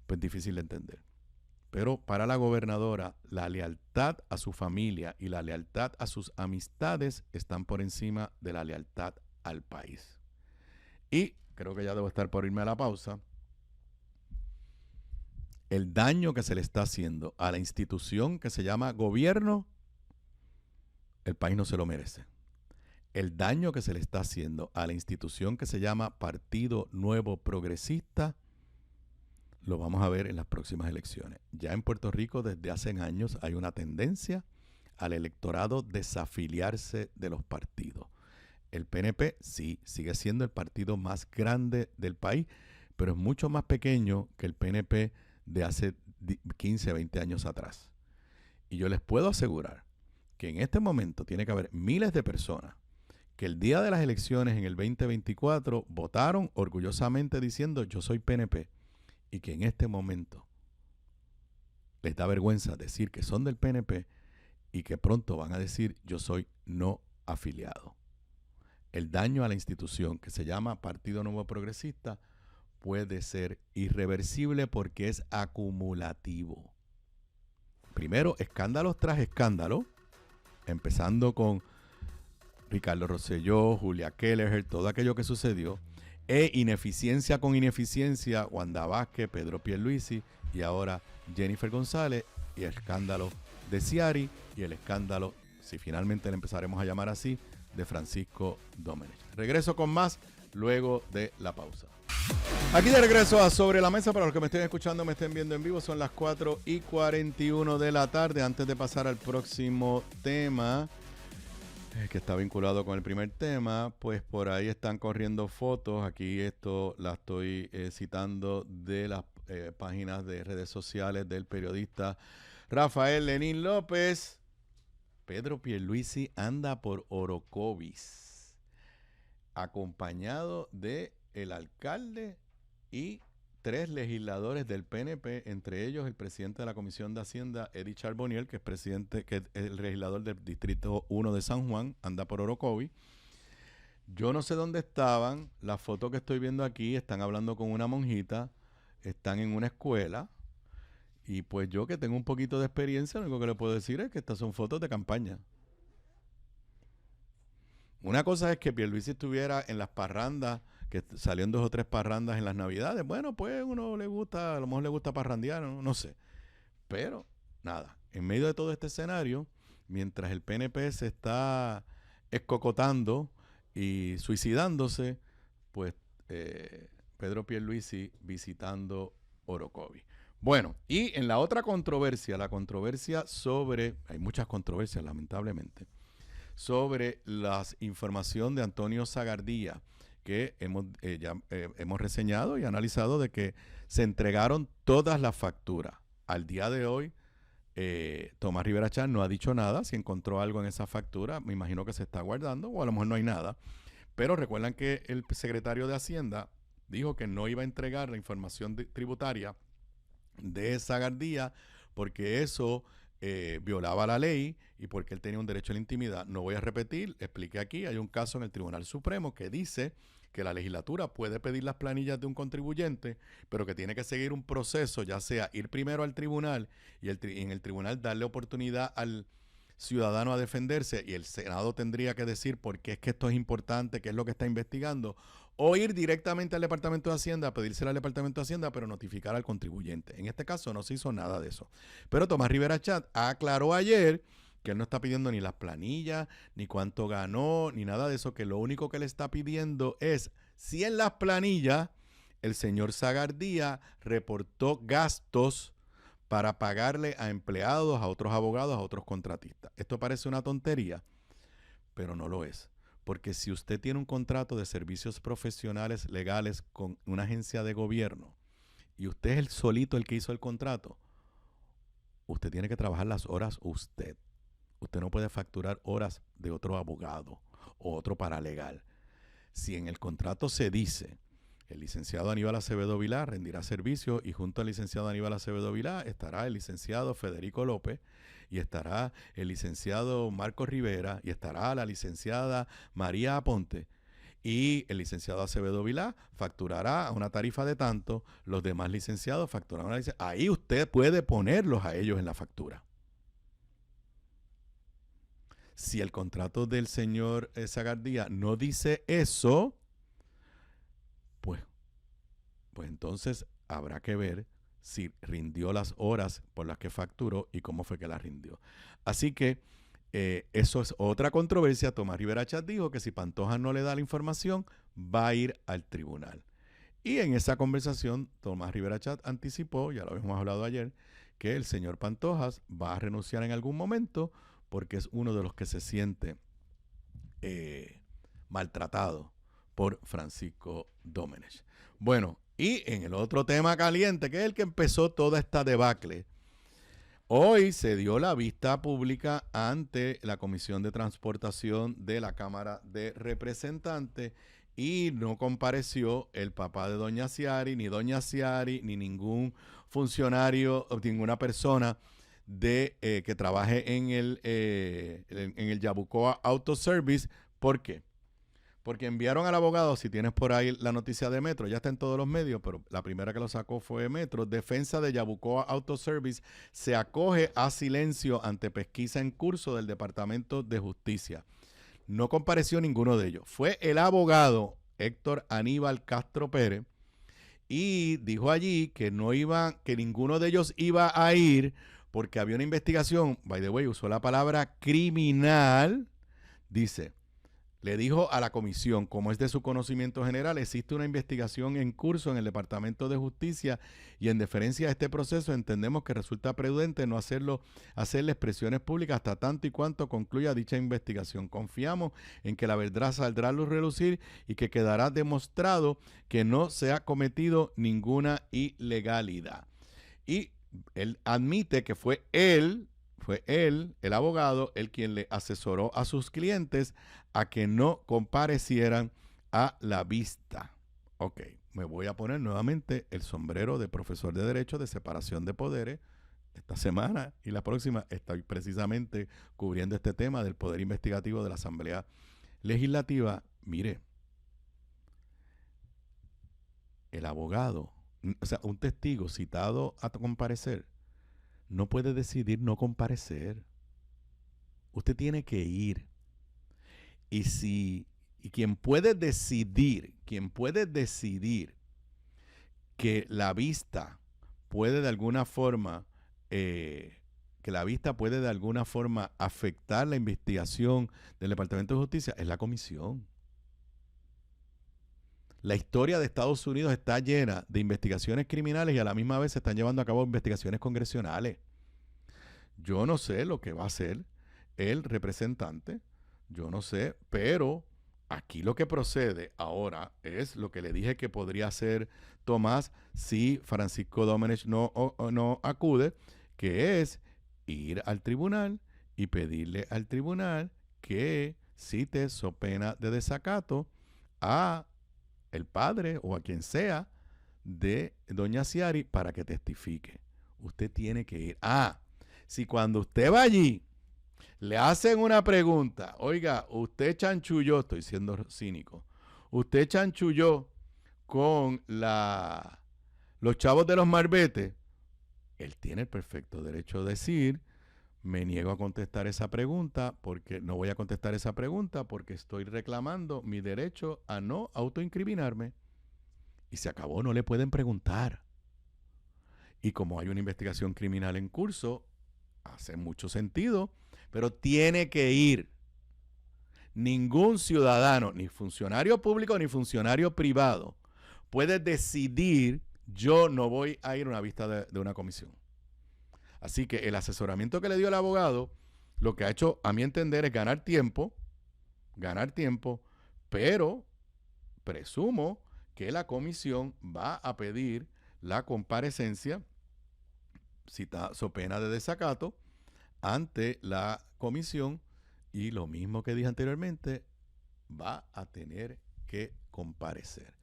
pues difícil de entender. Pero para la gobernadora, la lealtad a su familia y la lealtad a sus amistades están por encima de la lealtad al país. Y creo que ya debo estar por irme a la pausa. El daño que se le está haciendo a la institución que se llama gobierno, el país no se lo merece. El daño que se le está haciendo a la institución que se llama Partido Nuevo Progresista, lo vamos a ver en las próximas elecciones. Ya en Puerto Rico desde hace años hay una tendencia al electorado desafiliarse de los partidos. El PNP sí sigue siendo el partido más grande del país, pero es mucho más pequeño que el PNP de hace 15, 20 años atrás. Y yo les puedo asegurar que en este momento tiene que haber miles de personas que el día de las elecciones en el 2024 votaron orgullosamente diciendo yo soy PNP y que en este momento les da vergüenza decir que son del PNP y que pronto van a decir yo soy no afiliado. El daño a la institución que se llama Partido Nuevo Progresista puede ser irreversible porque es acumulativo. Primero, escándalos tras escándalo, empezando con Ricardo Rosselló, Julia Kelleher, todo aquello que sucedió, e ineficiencia con ineficiencia, Wanda Vázquez, Pedro Pierluisi y ahora Jennifer González, y el escándalo de Ciari y el escándalo, si finalmente le empezaremos a llamar así, de Francisco Domenech. Regreso con más luego de la pausa. Aquí de regreso a Sobre la Mesa. Para los que me estén escuchando, me estén viendo en vivo, son las 4:41 de la tarde. Antes de pasar al próximo tema, que está vinculado con el primer tema, pues por ahí están corriendo fotos. Aquí esto la estoy citando de las páginas de redes sociales del periodista Rafael Lenín López. Pedro Pierluisi anda por Orocovis, acompañado de el alcalde y 3 legisladores del PNP, entre ellos el presidente de la Comisión de Hacienda, Eddie Charbonnier, que es el legislador del Distrito 1 de San Juan, anda por Orocovis. Yo no sé dónde estaban. La foto que estoy viendo aquí, están hablando con una monjita, están en una escuela. Y pues yo, que tengo un poquito de experiencia, lo único que le puedo decir es que estas son fotos de campaña. Una cosa es que Pierluisi estuviera en las parrandas, que salieron 2 o 3 parrandas en las Navidades. Bueno, pues uno le gusta, a lo mejor le gusta parrandear, no sé. Pero, nada, en medio de todo este escenario, mientras el PNP se está escocotando y suicidándose, pues Pedro Pierluisi visitando Orocovis. Bueno, y en la otra controversia, la controversia sobre, hay muchas controversias lamentablemente, sobre la información de Antonio Sagardía, que hemos reseñado y analizado de que se entregaron todas las facturas. Al día de hoy, Tomás Rivera Chatz no ha dicho nada. Si encontró algo en esa factura, me imagino que se está guardando, o a lo mejor no hay nada. Pero recuerdan que el secretario de Hacienda dijo que no iba a entregar la información tributaria de Sagardía porque eso violaba la ley y porque él tenía un derecho a la intimidad. No voy a repetir, expliqué aquí, hay un caso en el Tribunal Supremo que dice que la legislatura puede pedir las planillas de un contribuyente, pero que tiene que seguir un proceso, ya sea ir primero al tribunal y en el tribunal darle oportunidad al ciudadano a defenderse, y el Senado tendría que decir por qué es que esto es importante, qué es lo que está investigando, o ir directamente al Departamento de Hacienda a pedírselo al Departamento de Hacienda, pero notificar al contribuyente. En este caso no se hizo nada de eso. Pero Tomás Rivera Chat aclaró ayer que él no está pidiendo ni las planillas, ni cuánto ganó, ni nada de eso, que lo único que le está pidiendo es si en las planillas el señor Zagardía reportó gastos para pagarle a empleados, a otros abogados, a otros contratistas. Esto parece una tontería, pero no lo es. Porque si usted tiene un contrato de servicios profesionales legales con una agencia de gobierno y usted es el solito el que hizo el contrato, usted tiene que trabajar las horas usted. Usted no puede facturar horas de otro abogado o otro paralegal. Si en el contrato se dice, el licenciado Aníbal Acevedo Vilá rendirá servicio y junto al licenciado Aníbal Acevedo Vilá estará el licenciado Federico López y estará el licenciado Marcos Rivera y estará la licenciada María Aponte, y el licenciado Acevedo Vilá facturará a una tarifa de tanto, los demás licenciados facturarán una licencia. Ahí usted puede ponerlos a ellos en la factura. Si el contrato del señor Zagardía no dice eso, pues entonces habrá que ver si rindió las horas por las que facturó y cómo fue que las rindió. Así que eso es otra controversia. Tomás Rivera Chat dijo que si Pantoja no le da la información, va a ir al tribunal. Y en esa conversación, Tomás Rivera Chat anticipó, ya lo habíamos hablado ayer, que el señor Pantojas va a renunciar en algún momento porque es uno de los que se siente maltratado por Francisco Domenech. Bueno, y en el otro tema caliente, que es el que empezó toda esta debacle, hoy se dio la vista pública ante la Comisión de Transportación de la Cámara de Representantes y no compareció el papá de doña Ciari, ni ningún funcionario o ninguna persona que trabaje en el Yabucoa Auto Service. ¿Por qué? Porque enviaron al abogado, si tienes por ahí la noticia de Metro, ya está en todos los medios, pero la primera que lo sacó fue Metro. Defensa de Yabucoa Auto Service se acoge a silencio ante pesquisa en curso del Departamento de Justicia. No compareció ninguno de ellos. Fue el abogado Héctor Aníbal Castro Pérez y dijo allí que ninguno de ellos iba a ir porque había una investigación, by the way, usó la palabra criminal, dice, le dijo a la comisión, como es de su conocimiento general, existe una investigación en curso en el Departamento de Justicia y en deferencia a este proceso entendemos que resulta prudente no hacerle expresiones públicas hasta tanto y cuanto concluya dicha investigación. Confiamos en que la verdad saldrá a luz relucir y que quedará demostrado que no se ha cometido ninguna ilegalidad. Y él admite que fue él, el abogado, el quien le asesoró a sus clientes a que no comparecieran a la vista. Ok, me voy a poner nuevamente el sombrero de profesor de Derecho de Separación de Poderes. Esta semana y la próxima estoy precisamente cubriendo este tema del poder investigativo de la Asamblea Legislativa. Mire, el abogado, o sea, un testigo citado a comparecer, no puede decidir no comparecer. Usted tiene que ir. Y quien puede decidir que la vista puede de alguna forma afectar la investigación del Departamento de Justicia es la comisión. La historia de Estados Unidos está llena de investigaciones criminales y a la misma vez se están llevando a cabo investigaciones congresionales. Yo no sé lo que va a hacer el representante, yo no sé, pero aquí lo que procede ahora es lo que le dije que podría hacer Tomás si Francisco Domenech no acude, que es ir al tribunal y pedirle al tribunal que cite so pena de desacato a el padre o a quien sea de doña Ciari para que testifique. Usted tiene que ir. Si cuando usted va allí le hacen una pregunta, oiga, usted chanchulló, estoy siendo cínico, usted chanchulló con los chavos de los marbetes, él tiene el perfecto derecho de decir, me niego a contestar esa pregunta porque no voy a contestar esa pregunta porque estoy reclamando mi derecho a no autoincriminarme. Y se acabó, no le pueden preguntar. Y como hay una investigación criminal en curso, hace mucho sentido, pero tiene que ir. Ningún ciudadano, ni funcionario público ni funcionario privado, puede decidir, yo no voy a ir a una vista de una comisión. Así que el asesoramiento que le dio el abogado, lo que ha hecho, a mi entender, es ganar tiempo, pero presumo que la comisión va a pedir la comparecencia, so pena de desacato, ante la comisión, y lo mismo que dije anteriormente, va a tener que comparecer.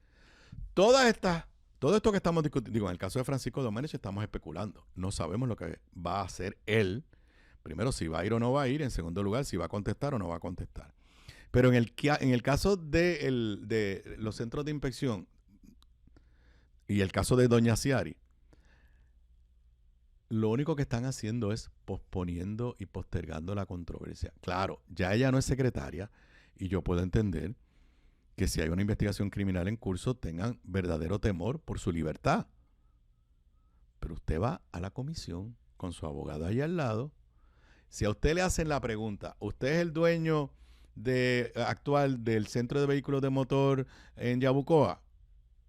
Todo esto que estamos discutiendo, en el caso de Francisco Domenech estamos especulando. No sabemos lo que va a hacer él. Primero, si va a ir o no va a ir. En segundo lugar, si va a contestar o no va a contestar. Pero en el caso de los centros de inspección y el caso de doña Ciari, lo único que están haciendo es posponiendo y postergando la controversia. Claro, ya ella no es secretaria y yo puedo entender que si hay una investigación criminal en curso tengan verdadero temor por su libertad. Pero usted va a la comisión con su abogado ahí al lado. Si a usted le hacen la pregunta, ¿usted es el dueño actual del Centro de Vehículos de Motor en Yabucoa,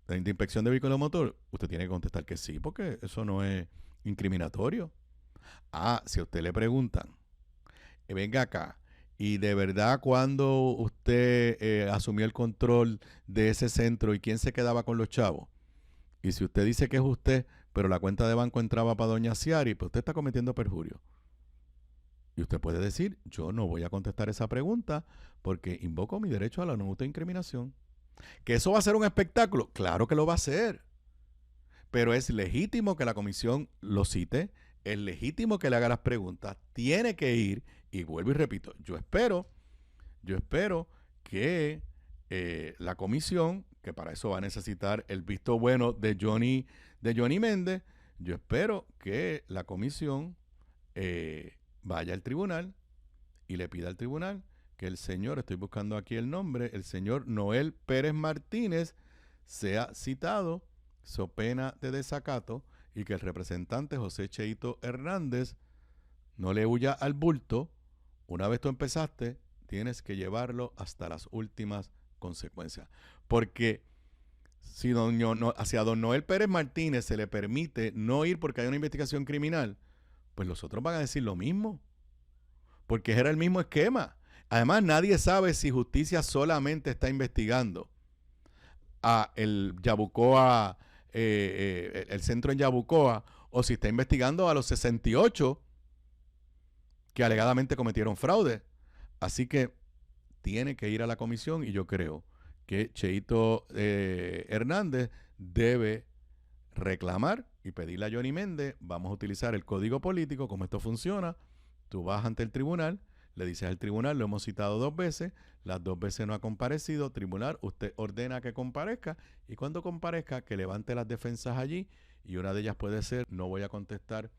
de inspección de vehículos de motor? Usted tiene que contestar que sí, porque eso no es incriminatorio. Si a usted le preguntan, venga acá, y de verdad cuando usted asumió el control de ese centro y quién se quedaba con los chavos, y si usted dice que es usted, pero la cuenta de banco entraba para doña Ciari, pues usted está cometiendo perjurio. Y usted puede decir, yo no voy a contestar esa pregunta porque invoco mi derecho a la no autoincriminación. ¿Que eso va a ser un espectáculo? Claro que lo va a ser. Pero es legítimo que la comisión lo cite, es legítimo que le haga las preguntas, tiene que ir, y vuelvo y repito, yo espero que la comisión, que para eso va a necesitar el visto bueno de Johnny Méndez, yo espero que la comisión vaya al tribunal y le pida al tribunal que el señor, estoy buscando aquí el nombre, el señor Noel Pérez Martínez sea citado so pena de desacato y que el representante José Cheito Hernández no le huya al bulto. Una vez tú empezaste, tienes que llevarlo hasta las últimas consecuencias. Porque si hacia don Noel Pérez Martínez se le permite no ir porque hay una investigación criminal, pues los otros van a decir lo mismo. Porque era el mismo esquema. Además, nadie sabe si justicia solamente está investigando a el Yabucoa, el centro en Yabucoa, o si está investigando a los 68 que alegadamente cometieron fraude. Así que tiene que ir a la comisión y yo creo que Cheito Hernández debe reclamar y pedirle a Johnny Méndez, vamos a utilizar el código político, como esto funciona. Tú vas ante el tribunal, le dices al tribunal, lo hemos citado 2 veces, las 2 veces no ha comparecido, tribunal, usted ordena que comparezca y cuando comparezca que levante las defensas allí y una de ellas puede ser, no voy a contestar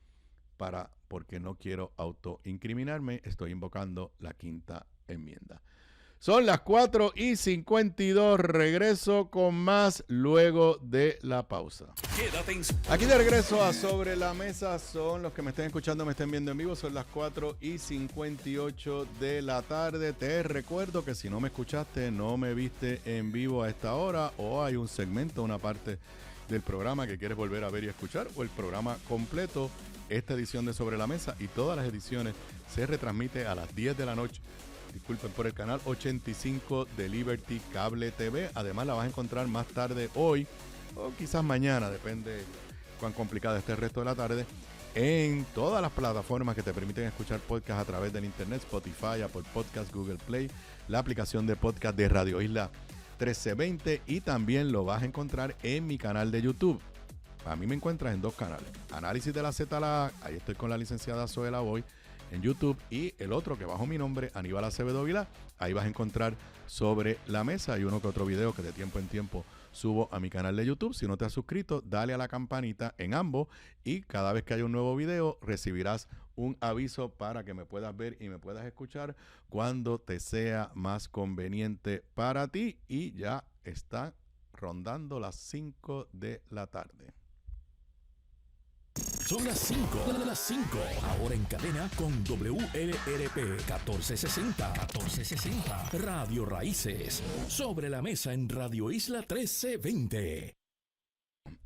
porque no quiero autoincriminarme, estoy invocando la 5ª enmienda. Son las 4:52, regreso con más luego de la pausa. Quédate Aquí de regreso a Sobre la Mesa, son los que me estén escuchando, me estén viendo en vivo, son las 4:58 de la tarde. Te recuerdo que si no me escuchaste, no me viste en vivo a esta hora, o hay un segmento, una parte del programa que quieres volver a ver y escuchar, o el programa completo, esta edición de Sobre la Mesa y todas las ediciones se retransmite a las 10 de la noche. Disculpen, por el canal 85 de Liberty Cable TV. Además la vas a encontrar más tarde hoy o quizás mañana, depende cuán complicada esté el resto de la tarde, en todas las plataformas que te permiten escuchar podcast a través del internet: Spotify, Apple Podcast, Google Play, la aplicación de podcast de Radio Isla 1320, y también lo vas a encontrar en mi canal de YouTube. A mí me encuentras en 2 canales: Análisis de la Z, ahí estoy con la licenciada Zoela Boy, en YouTube, y el otro que bajo mi nombre, Aníbal Acevedo Vilá. Ahí vas a encontrar Sobre la Mesa y uno que otro video que de tiempo en tiempo subo a mi canal de YouTube. Si no te has suscrito, dale a la campanita en ambos y cada vez que haya un nuevo video recibirás un aviso para que me puedas ver y me puedas escuchar cuando te sea más conveniente para ti. Y ya está rondando las 5 de la tarde. Son las 5 de las 5. Ahora en cadena con WLRP 1460. 1460. Radio Raíces. Sobre la Mesa en Radio Isla 1320.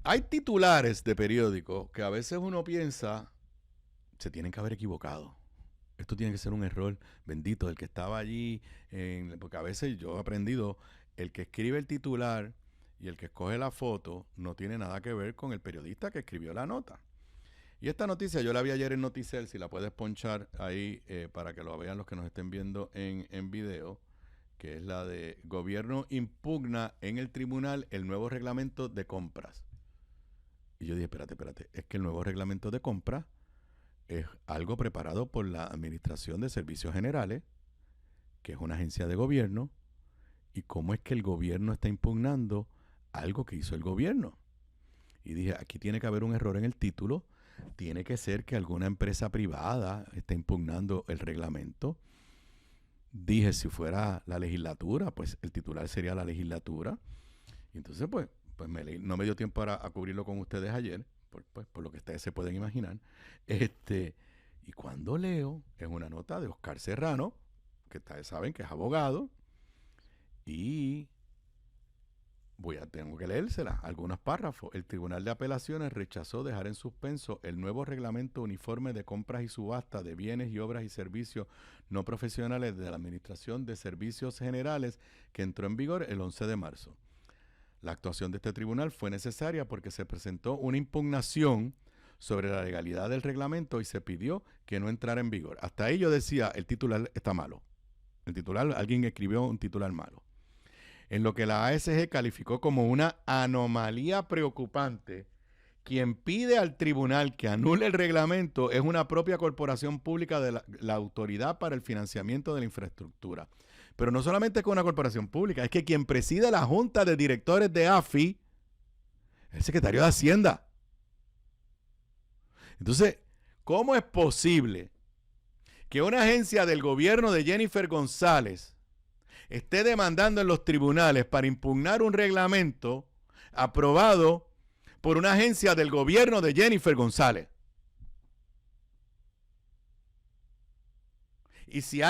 Hay titulares de periódicos que a veces uno piensa se tienen que haber equivocado. Esto tiene que ser un error bendito del que estaba allí. Porque a veces yo he aprendido, el que escribe el titular y el que escoge la foto no tiene nada que ver con el periodista que escribió la nota. Y esta noticia yo la vi ayer en Noticel, si la puedes ponchar ahí para que lo vean los que nos estén viendo en video, que es la de Gobierno impugna en el tribunal el nuevo reglamento de compras. Y yo dije, espérate, es que el nuevo reglamento de compras es algo preparado por la Administración de Servicios Generales, que es una agencia de gobierno, y cómo es que el gobierno está impugnando algo que hizo el gobierno. Y dije, aquí tiene que haber un error en el título. Tiene que ser que alguna empresa privada esté impugnando el reglamento. Dije, si fuera la legislatura, pues el titular sería la legislatura. Y entonces, pues no me dio tiempo a cubrirlo con ustedes ayer, por lo que ustedes se pueden imaginar. Y cuando leo, es una nota de Oscar Serrano, que ustedes saben que es abogado, y tengo que leérsela, algunos párrafos. El Tribunal de Apelaciones rechazó dejar en suspenso el nuevo reglamento uniforme de compras y subasta de bienes y obras y servicios no profesionales de la Administración de Servicios Generales que entró en vigor el 11 de marzo. La actuación de este tribunal fue necesaria porque se presentó una impugnación sobre la legalidad del reglamento y se pidió que no entrara en vigor. Hasta ahí yo decía, el titular está malo. Alguien escribió un titular malo. En lo que la ASG calificó como una anomalía preocupante, quien pide al tribunal que anule el reglamento es una propia corporación pública de la Autoridad para el Financiamiento de la Infraestructura. Pero no solamente con una corporación pública, es que quien preside la Junta de Directores de AFI es el secretario de Hacienda. Entonces, ¿cómo es posible que una agencia del gobierno de Jennifer González esté demandando en los tribunales para impugnar un reglamento aprobado por una agencia del gobierno de Jennifer González? Y si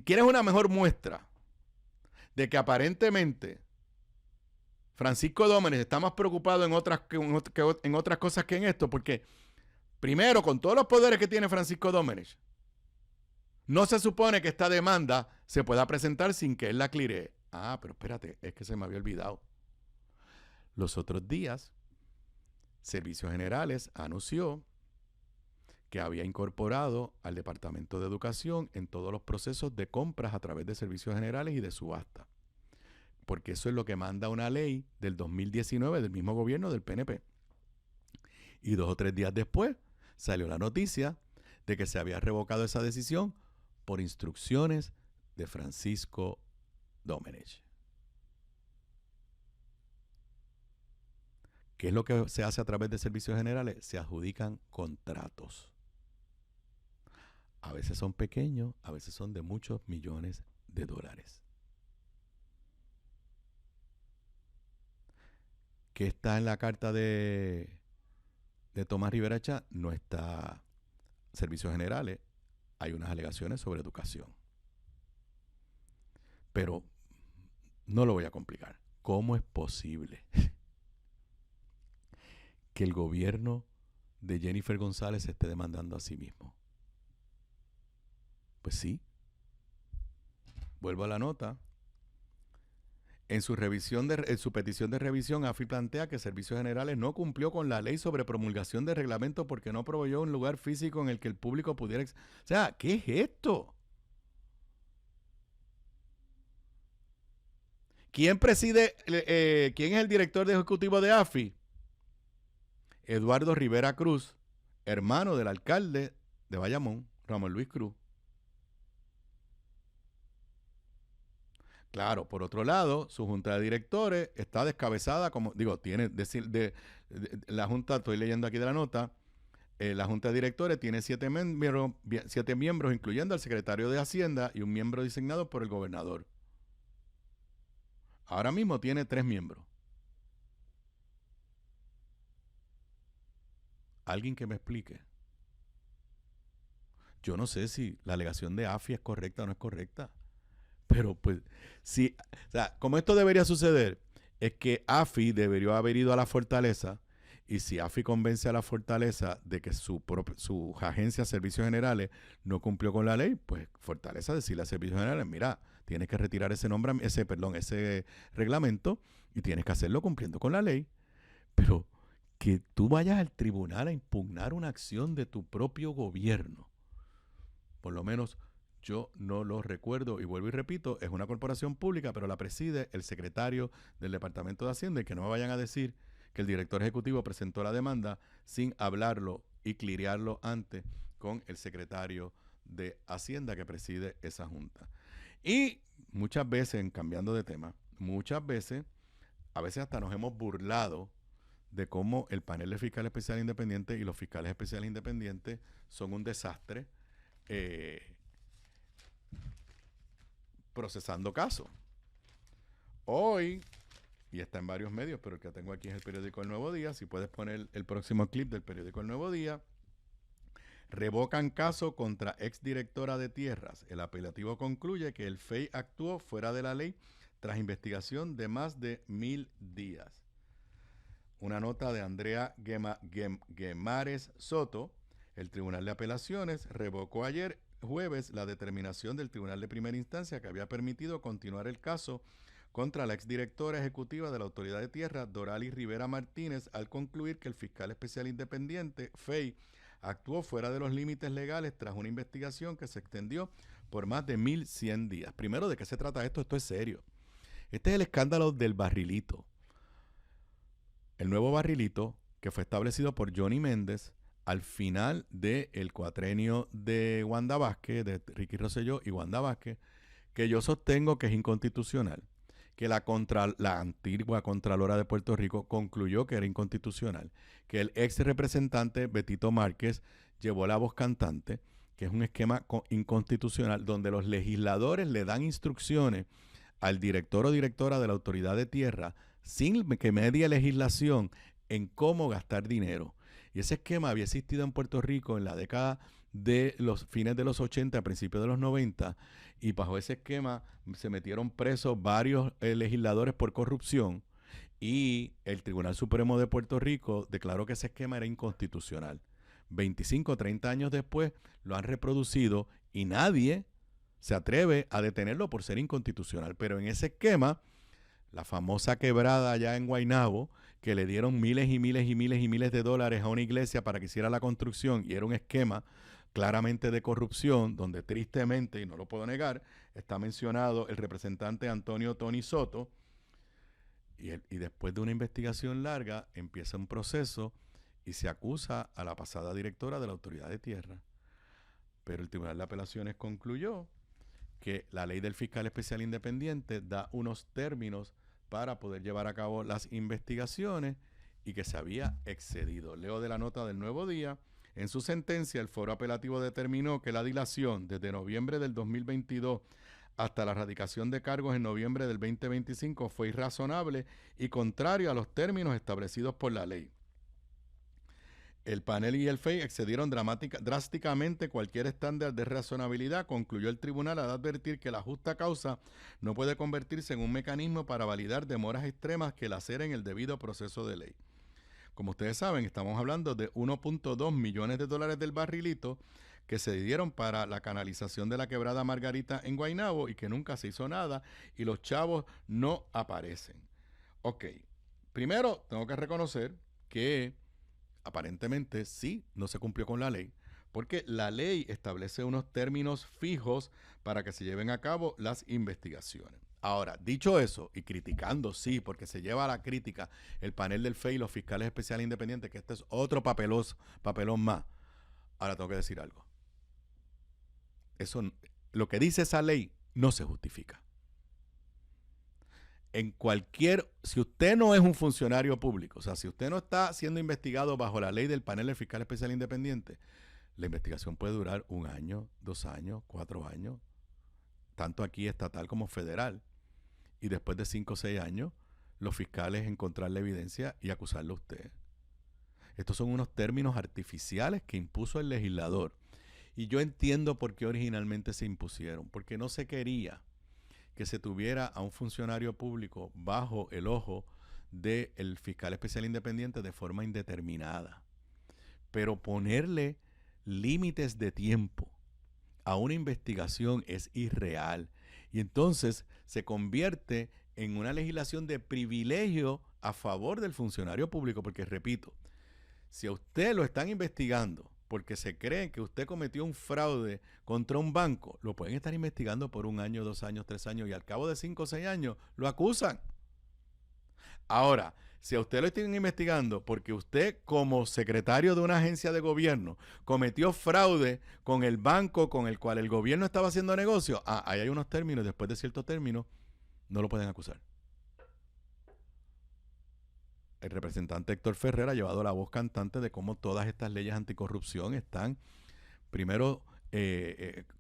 quieres una mejor muestra de que aparentemente Francisco Dómenech está más preocupado en otras cosas que en esto, porque primero, con todos los poderes que tiene Francisco Dómenech, no se supone que esta demanda se pueda presentar sin que él la clearee. Ah, pero espérate, es que se me había olvidado. Los otros días, Servicios Generales anunció que había incorporado al Departamento de Educación en todos los procesos de compras a través de Servicios Generales y de subasta. Porque eso es lo que manda una ley del 2019 del mismo gobierno del PNP. Y 2 o 3 días después salió la noticia de que se había revocado esa decisión por instrucciones de Francisco Dómenech. ¿Qué es lo que se hace a través de Servicios Generales? Se adjudican contratos. A veces son pequeños, a veces son de muchos millones de dólares. ¿Qué está en la carta de Tomás Rivera Chá? No está Servicios Generales. Hay unas alegaciones sobre educación. Pero no lo voy a complicar. ¿Cómo es posible que el gobierno de Jennifer González se esté demandando a sí mismo? Pues sí. Vuelvo a la nota. En su petición de revisión, AFI plantea que Servicios Generales no cumplió con la ley sobre promulgación de reglamento porque no proveyó un lugar físico en el que el público pudiera... O sea, ¿qué es esto? ¿Quién es el director ejecutivo de AFI? Eduardo Rivera Cruz, hermano del alcalde de Bayamón, Ramón Luis Cruz. Claro, por otro lado, su junta de directores está descabezada, como digo, tiene la junta, estoy leyendo aquí de la nota, la junta de directores tiene 7 miembros, incluyendo al secretario de Hacienda y un miembro designado por el gobernador. Ahora mismo tiene 3 miembros. Alguien que me explique. Yo no sé si la alegación de AFI es correcta o no es correcta. Pero pues, sí, o sea, como esto debería suceder, es que AFI debería haber ido a la Fortaleza, y si AFI convence a la Fortaleza de que su agencia de Servicios Generales no cumplió con la ley, pues Fortaleza decirle a Servicios Generales, mira, tienes que retirar ese reglamento y tienes que hacerlo cumpliendo con la ley. Pero que tú vayas al tribunal a impugnar una acción de tu propio gobierno, por lo menos yo no lo recuerdo, y vuelvo y repito, es una corporación pública, pero la preside el secretario del Departamento de Hacienda, y que no me vayan a decir que el director ejecutivo presentó la demanda sin hablarlo y clirearlo antes con el secretario de Hacienda que preside esa junta. Y muchas veces, cambiando de tema, a veces hasta nos hemos burlado de cómo el panel de fiscal especial independiente y los fiscales especiales independientes son un desastre procesando casos. Hoy, y está en varios medios, pero el que tengo aquí es el periódico El Nuevo Día, si puedes poner el próximo clip del periódico El Nuevo Día, revocan caso contra exdirectora de tierras. El apelativo concluye que el FEI actuó fuera de la ley tras investigación de más de 1000 días. Una nota de Andrea Guemares Soto. El Tribunal de Apelaciones revocó ayer jueves la determinación del Tribunal de Primera Instancia que había permitido continuar el caso contra la exdirectora ejecutiva de la Autoridad de Tierra, Doralis Rivera Martínez, al concluir que el fiscal especial independiente, FEI, actuó fuera de los límites legales tras una investigación que se extendió por más de 1100 días. Primero, ¿de qué se trata esto? Esto es serio. Este es el escándalo del barrilito. El nuevo barrilito que fue establecido por Johnny Méndez al final del cuatrenio de Wanda Vázquez, de Ricky Rosselló y Wanda Vázquez, que yo sostengo que es inconstitucional, que la antigua Contralora de Puerto Rico concluyó que era inconstitucional, que el ex representante Betito Márquez llevó la voz cantante, que es un esquema inconstitucional donde los legisladores le dan instrucciones al director o directora de la Autoridad de Tierra sin que medie legislación en cómo gastar dinero. Y ese esquema había existido en Puerto Rico en la década de los fines de los 80, a principios de los 90, y bajo ese esquema se metieron presos varios legisladores por corrupción, y el Tribunal Supremo de Puerto Rico declaró que ese esquema era inconstitucional. 25 o 30 años después lo han reproducido y nadie se atreve a detenerlo por ser inconstitucional. Pero en ese esquema, la famosa quebrada allá en Guaynabo, que le dieron miles y miles y miles y miles de dólares a una iglesia para que hiciera la construcción, y era un esquema claramente de corrupción, donde tristemente, y no lo puedo negar, está mencionado el representante Antonio Tony Soto, y después de una investigación larga empieza un proceso y se acusa a la pasada directora de la Autoridad de Tierra. Pero el Tribunal de Apelaciones concluyó que la ley del fiscal especial independiente da unos términos para poder llevar a cabo las investigaciones y que se había excedido. Leo de la nota del Nuevo Día. En su sentencia, el foro apelativo determinó que la dilación desde noviembre del 2022 hasta la radicación de cargos en noviembre del 2025 fue irrazonable y contrario a los términos establecidos por la ley. El panel y el FEI excedieron drásticamente cualquier estándar de razonabilidad, concluyó el tribunal al advertir que la justa causa no puede convertirse en un mecanismo para validar demoras extremas que laceren el debido proceso de ley. Como ustedes saben, estamos hablando de 1.2 millones de dólares del barrilito que se dieron para la canalización de la quebrada Margarita en Guaynabo y que nunca se hizo nada y los chavos no aparecen. Ok, primero tengo que reconocer que aparentemente sí no se cumplió con la ley, porque la ley establece unos términos fijos para que se lleven a cabo las investigaciones. Ahora, dicho eso, y criticando, sí, porque se lleva a la crítica el panel del FEI y los fiscales especiales independientes, que este es otro papelón más. Ahora tengo que decir algo. Eso, lo que dice esa ley no se justifica. Si usted no es un funcionario público, o sea, si usted no está siendo investigado bajo la ley del panel del fiscal especial independiente, la investigación puede durar 1 año, 2 años, 4 años, tanto aquí estatal como federal. Y después de 5 o 6 años, los fiscales encontrarle evidencia y acusarlo a usted. Estos son unos términos artificiales que impuso el legislador. Y yo entiendo por qué originalmente se impusieron, porque no se quería que se tuviera a un funcionario público bajo el ojo del fiscal especial independiente de forma indeterminada. Pero ponerle límites de tiempo a una investigación es irreal. Y entonces se convierte en una legislación de privilegio a favor del funcionario público, porque repito, si a usted lo están investigando porque se cree que usted cometió un fraude contra un banco, lo pueden estar investigando por 1 año, 2 años, 3 años y al cabo de 5 o 6 años lo acusan. Ahora, si a usted lo están investigando porque usted como secretario de una agencia de gobierno cometió fraude con el banco con el cual el gobierno estaba haciendo negocio, ahí hay unos términos, después de ciertos términos no lo pueden acusar. El representante Héctor Ferrer ha llevado la voz cantante de cómo todas estas leyes anticorrupción están, primero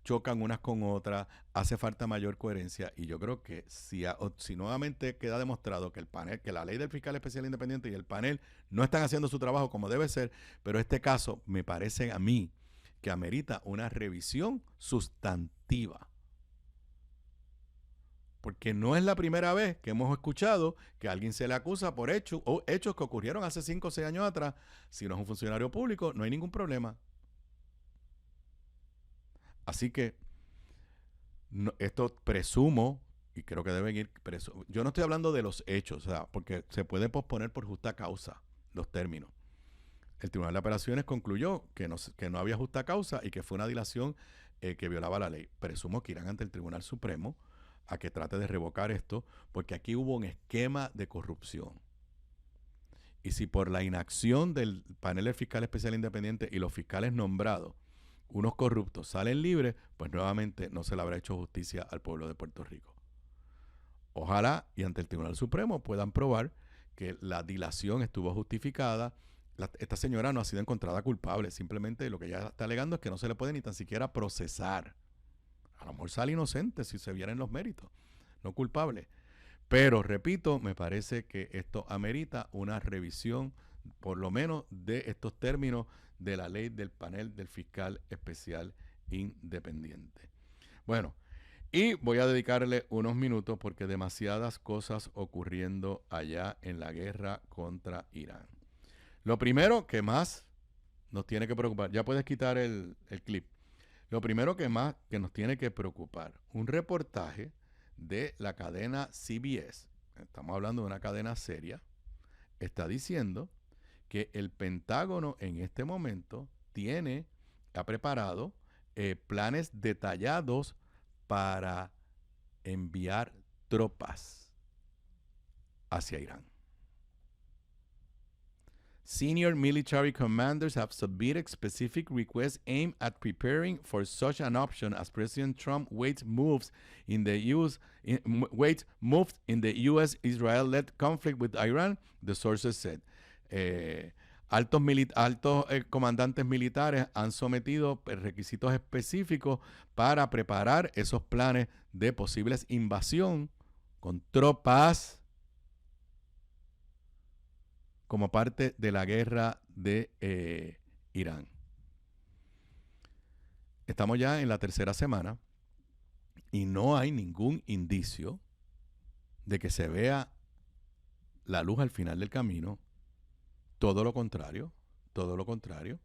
chocan unas con otras, hace falta mayor coherencia, y yo creo que si nuevamente queda demostrado que el panel, que la ley del fiscal especial independiente y el panel no están haciendo su trabajo como debe ser, pero este caso me parece a mí que amerita una revisión sustantiva. Porque no es la primera vez que hemos escuchado que a alguien se le acusa por hechos que ocurrieron hace 5 o 6 años atrás. Si no es un funcionario público, no hay ningún problema. Así que esto presumo, y creo que deben ir preso. Yo no estoy hablando de los hechos, o sea, porque se puede posponer por justa causa los términos. El Tribunal de Apelaciones concluyó que no había justa causa y que fue una dilación que violaba la ley. Presumo que irán ante el Tribunal Supremo a que trate de revocar esto, porque aquí hubo un esquema de corrupción. Y si por la inacción del panel del fiscal especial independiente y los fiscales nombrados, unos corruptos salen libres, pues nuevamente no se le habrá hecho justicia al pueblo de Puerto Rico. Ojalá y ante el Tribunal Supremo puedan probar que la dilación estuvo justificada. Esta señora no ha sido encontrada culpable, simplemente lo que ella está alegando es que no se le puede ni tan siquiera procesar. A lo mejor sale inocente si se vieran los méritos, no culpable. Pero, repito, me parece que esto amerita una revisión, por lo menos, de estos términos de la ley del panel del fiscal especial independiente. Bueno, y voy a dedicarle unos minutos porque demasiadas cosas ocurriendo allá en la guerra contra Irán. Lo primero que más nos tiene que preocupar, ya puedes quitar el clip. Lo primero que más que nos tiene que preocupar, un reportaje de la cadena CBS, estamos hablando de una cadena seria, está diciendo que el Pentágono en este momento ha preparado planes detallados para enviar tropas hacia Irán. Senior military commanders have submitted specific requests aimed at preparing for such an option as President Trump weighs moves in the U.S.-Israel-led conflict with Iran, the sources said. Altos comandantes militares han sometido requisitos específicos para preparar esos planes de posibles invasión con tropas como parte de la guerra de Irán. Estamos ya en la 3ª semana y no hay ningún indicio de que se vea la luz al final del camino. Todo lo contrario, todo lo contrario.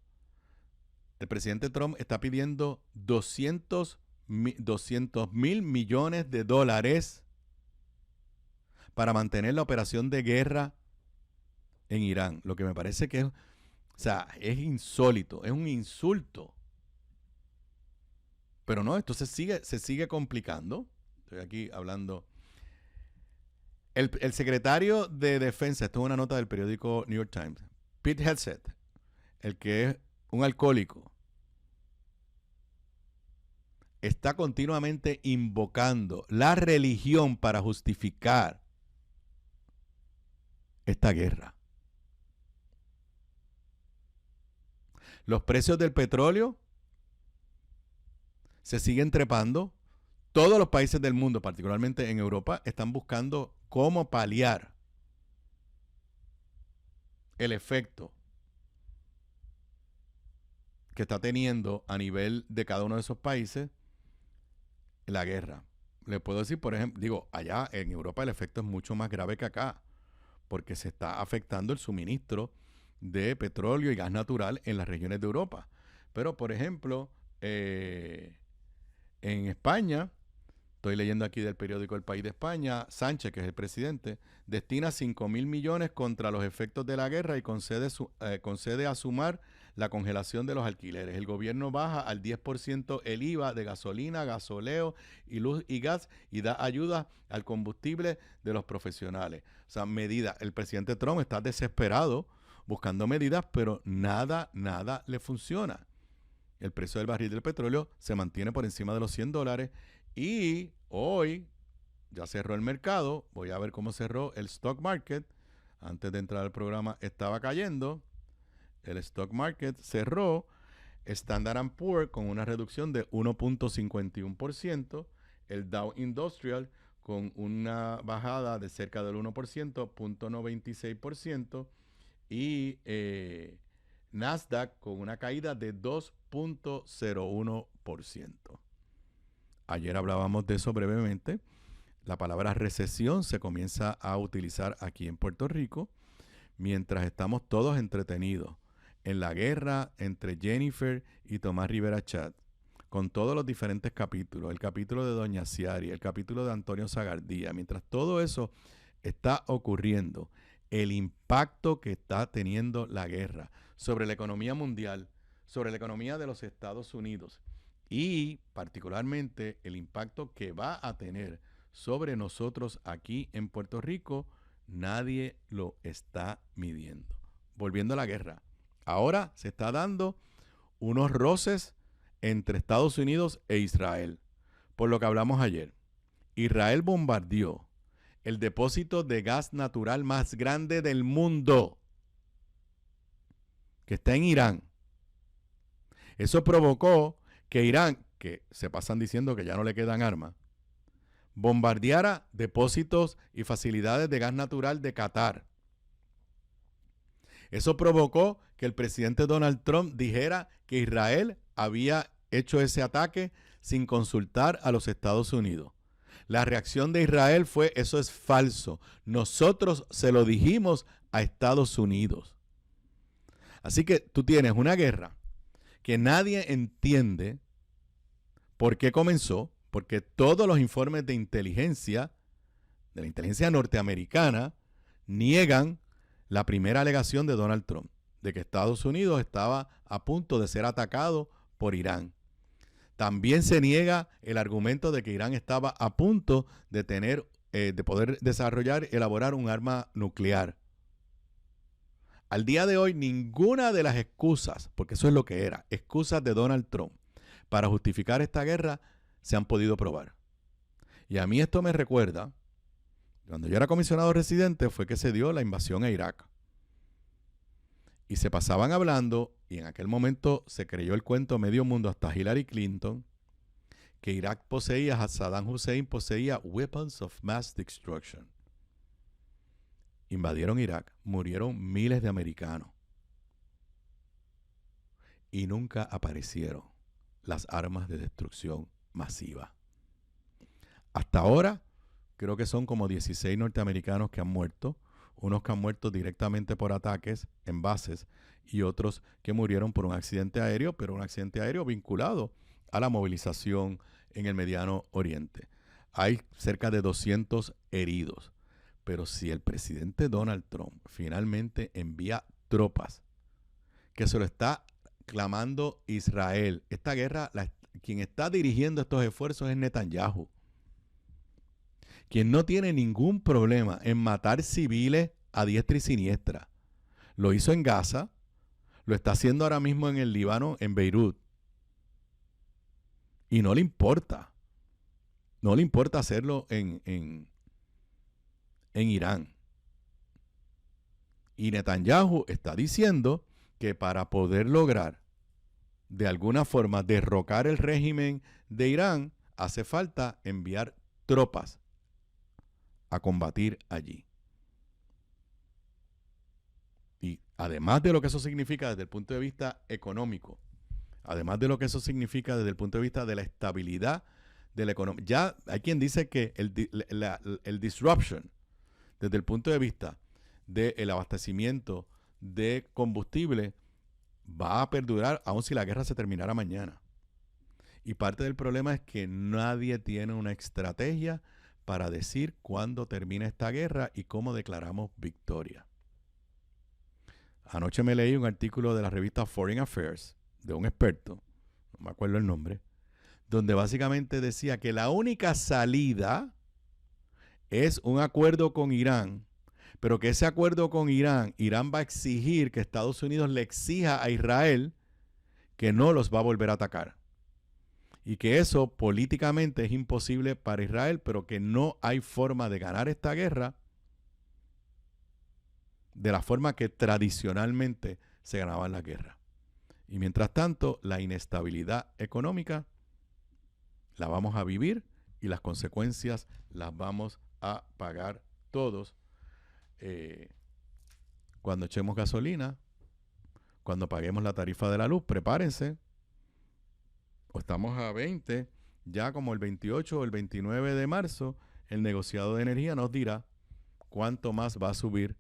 El presidente Trump está pidiendo 200 mil millones de dólares para mantener la operación de guerra en Irán, lo que me parece que es insólito, es un insulto. Pero no, esto se sigue complicando. Estoy aquí hablando El secretario de Defensa, esto es una nota del periódico New York Times, Pete Hegseth, el que es un alcohólico, está continuamente invocando la religión para justificar esta guerra. Los precios del petróleo se siguen trepando. Todos los países del mundo, particularmente en Europa, están buscando cómo paliar el efecto que está teniendo a nivel de cada uno de esos países la guerra. Le puedo decir, por ejemplo, allá en Europa el efecto es mucho más grave que acá, porque se está afectando el suministro de petróleo y gas natural en las regiones de Europa. Pero, por ejemplo, en España, estoy leyendo aquí del periódico El País de España, Sánchez, que es el presidente, destina 5.000 millones contra los efectos de la guerra y concede a Sumar la congelación de los alquileres. El gobierno baja al 10% el IVA de gasolina, gasoleo y luz y gas y da ayuda al combustible de los profesionales. O sea, medidas. El presidente Trump está desesperado buscando medidas, pero nada le funciona. El precio del barril del petróleo se mantiene por encima de los $100 y hoy ya cerró el mercado. Voy a ver cómo cerró el stock market. Antes de entrar al programa estaba cayendo. El stock market cerró Standard & Poor's con una reducción de 1.51%. El Dow Industrial con una bajada de cerca del 1%, 0.96%. Y Nasdaq con una caída de 2.01%. Ayer hablábamos de eso brevemente. La palabra recesión se comienza a utilizar aquí en Puerto Rico mientras estamos todos entretenidos en la guerra entre Jennifer y Tomás Rivera Chat, con todos los diferentes capítulos, el capítulo de Doña Ciari, el capítulo de Antonio Zagardía. Mientras todo eso está ocurriendo, el impacto que está teniendo la guerra sobre la economía mundial, sobre la economía de los Estados Unidos y particularmente el impacto que va a tener sobre nosotros aquí en Puerto Rico, nadie lo está midiendo. Volviendo a la guerra, ahora se está dando unos roces entre Estados Unidos e Israel, por lo que hablamos ayer. Israel bombardeó el depósito de gas natural más grande del mundo, que está en Irán. Eso provocó que Irán, que se pasan diciendo que ya no le quedan armas, bombardeara depósitos y facilidades de gas natural de Qatar. Eso provocó que el presidente Donald Trump dijera que Israel había hecho ese ataque sin consultar a los Estados Unidos. La reacción de Israel fue: eso es falso. Nosotros se lo dijimos a Estados Unidos. Así que tú tienes una guerra que nadie entiende por qué comenzó, porque todos los informes de la inteligencia norteamericana, niegan la primera alegación de Donald Trump, de que Estados Unidos estaba a punto de ser atacado por Irán. También se niega el argumento de que Irán estaba a punto de poder desarrollar, elaborar un arma nuclear. Al día de hoy, ninguna de las excusas, porque eso es lo que era, excusas de Donald Trump para justificar esta guerra, se han podido probar. Y a mí esto me recuerda, cuando yo era comisionado residente, fue que se dio la invasión a Irak. Y se pasaban hablando, y en aquel momento se creyó el cuento medio mundo, hasta Hillary Clinton, que Irak poseía, Saddam Hussein poseía weapons of mass destruction. Invadieron Irak, murieron miles de americanos. Y nunca aparecieron las armas de destrucción masiva. Hasta ahora, creo que son como 16 norteamericanos que han muerto, unos que han muerto directamente por ataques en bases y otros que murieron por un accidente aéreo, pero un accidente aéreo vinculado a la movilización en el Mediano Oriente. Hay cerca de 200 heridos, pero si el presidente Donald Trump finalmente envía tropas, que se lo está clamando Israel, esta guerra, quien está dirigiendo estos esfuerzos es Netanyahu. quien no tiene ningún problema en matar civiles a diestra y siniestra. Lo hizo en Gaza, lo está haciendo ahora mismo en el Líbano, en Beirut. Y no le importa. No le importa hacerlo en Irán. Y Netanyahu está diciendo que para poder lograr de alguna forma derrocar el régimen de Irán, hace falta enviar tropas a combatir allí. Y además de lo que eso significa desde el punto de vista económico, además de lo que eso significa desde el punto de vista de la estabilidad de la economía, ya hay quien dice que el disruption desde el punto de vista del abastecimiento de combustible va a perdurar aun si la guerra se terminara mañana. Y parte del problema es que nadie tiene una estrategia para decir cuándo termina esta guerra y cómo declaramos victoria. Anoche me leí un artículo de la revista Foreign Affairs de un experto, no me acuerdo el nombre, donde básicamente decía que la única salida es un acuerdo con Irán, pero que ese acuerdo con Irán va a exigir que Estados Unidos le exija a Israel que no los va a volver a atacar. Y que eso políticamente es imposible para Israel, pero que no hay forma de ganar esta guerra de la forma que tradicionalmente se ganaban las guerras. Y mientras tanto, la inestabilidad económica la vamos a vivir y las consecuencias las vamos a pagar todos. Cuando echemos gasolina, cuando paguemos la tarifa de la luz, prepárense. O estamos a 20, ya como el 28 o el 29 de marzo, el negociado de energía nos dirá cuánto más va a subir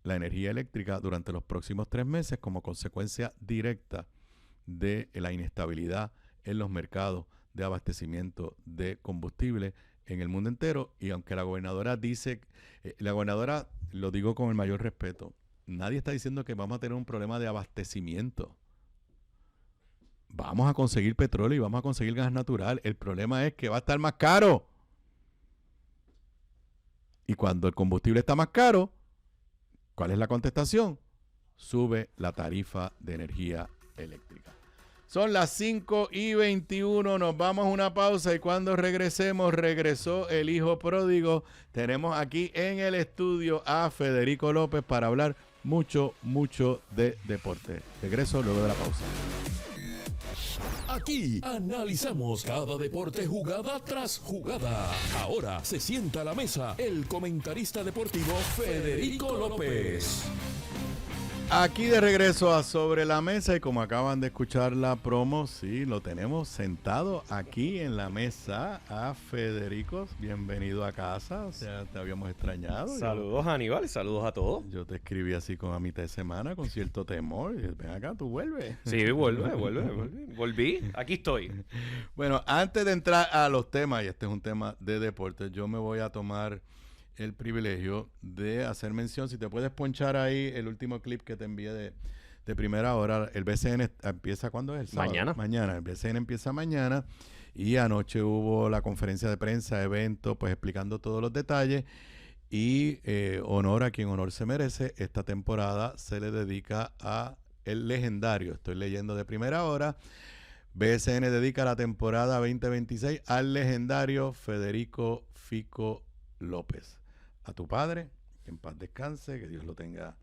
la energía eléctrica durante los próximos 3 meses como consecuencia directa de la inestabilidad en los mercados de abastecimiento de combustible en el mundo entero. Y aunque la gobernadora dice, la gobernadora, lo digo con el mayor respeto, nadie está diciendo que vamos a tener un problema de abastecimiento. Vamos a conseguir petróleo y vamos a conseguir gas natural. El problema es que va a estar más caro. Y cuando el combustible está más caro, ¿cuál es la contestación? Sube la tarifa de energía eléctrica. Son las 5:21, nos vamos a una pausa y cuando regresemos, regresó el hijo pródigo. Tenemos aquí en el estudio a Federico López para hablar mucho de deporte. Regreso luego de la pausa. Aquí analizamos cada deporte jugada tras jugada. Ahora se sienta a la mesa el comentarista deportivo Federico López. Aquí de regreso a Sobre la Mesa y como acaban de escuchar la promo, sí, lo tenemos sentado aquí en la mesa a Federico. Bienvenido a casa, o sea, te habíamos extrañado. Saludos Aníbal y saludos a todos. Yo te escribí así con a mitad de semana con cierto temor. Y dije, ven acá, tú vuelves. Sí, volví, aquí estoy. Bueno, antes de entrar a los temas, y este es un tema de deporte, yo me voy a tomar el privilegio de hacer mención. Si te puedes ponchar ahí el último clip que te envié de primera hora. El BCN empieza, ¿cuándo es? El sábado. Mañana. El BCN empieza mañana y anoche hubo la conferencia de prensa, evento, pues explicando todos los detalles y honor a quien honor se merece. Esta temporada se le dedica a el legendario, estoy leyendo de primera hora, BCN dedica la temporada 2026 al legendario Federico Fico López. A tu padre, que en paz descanse, que Dios lo tenga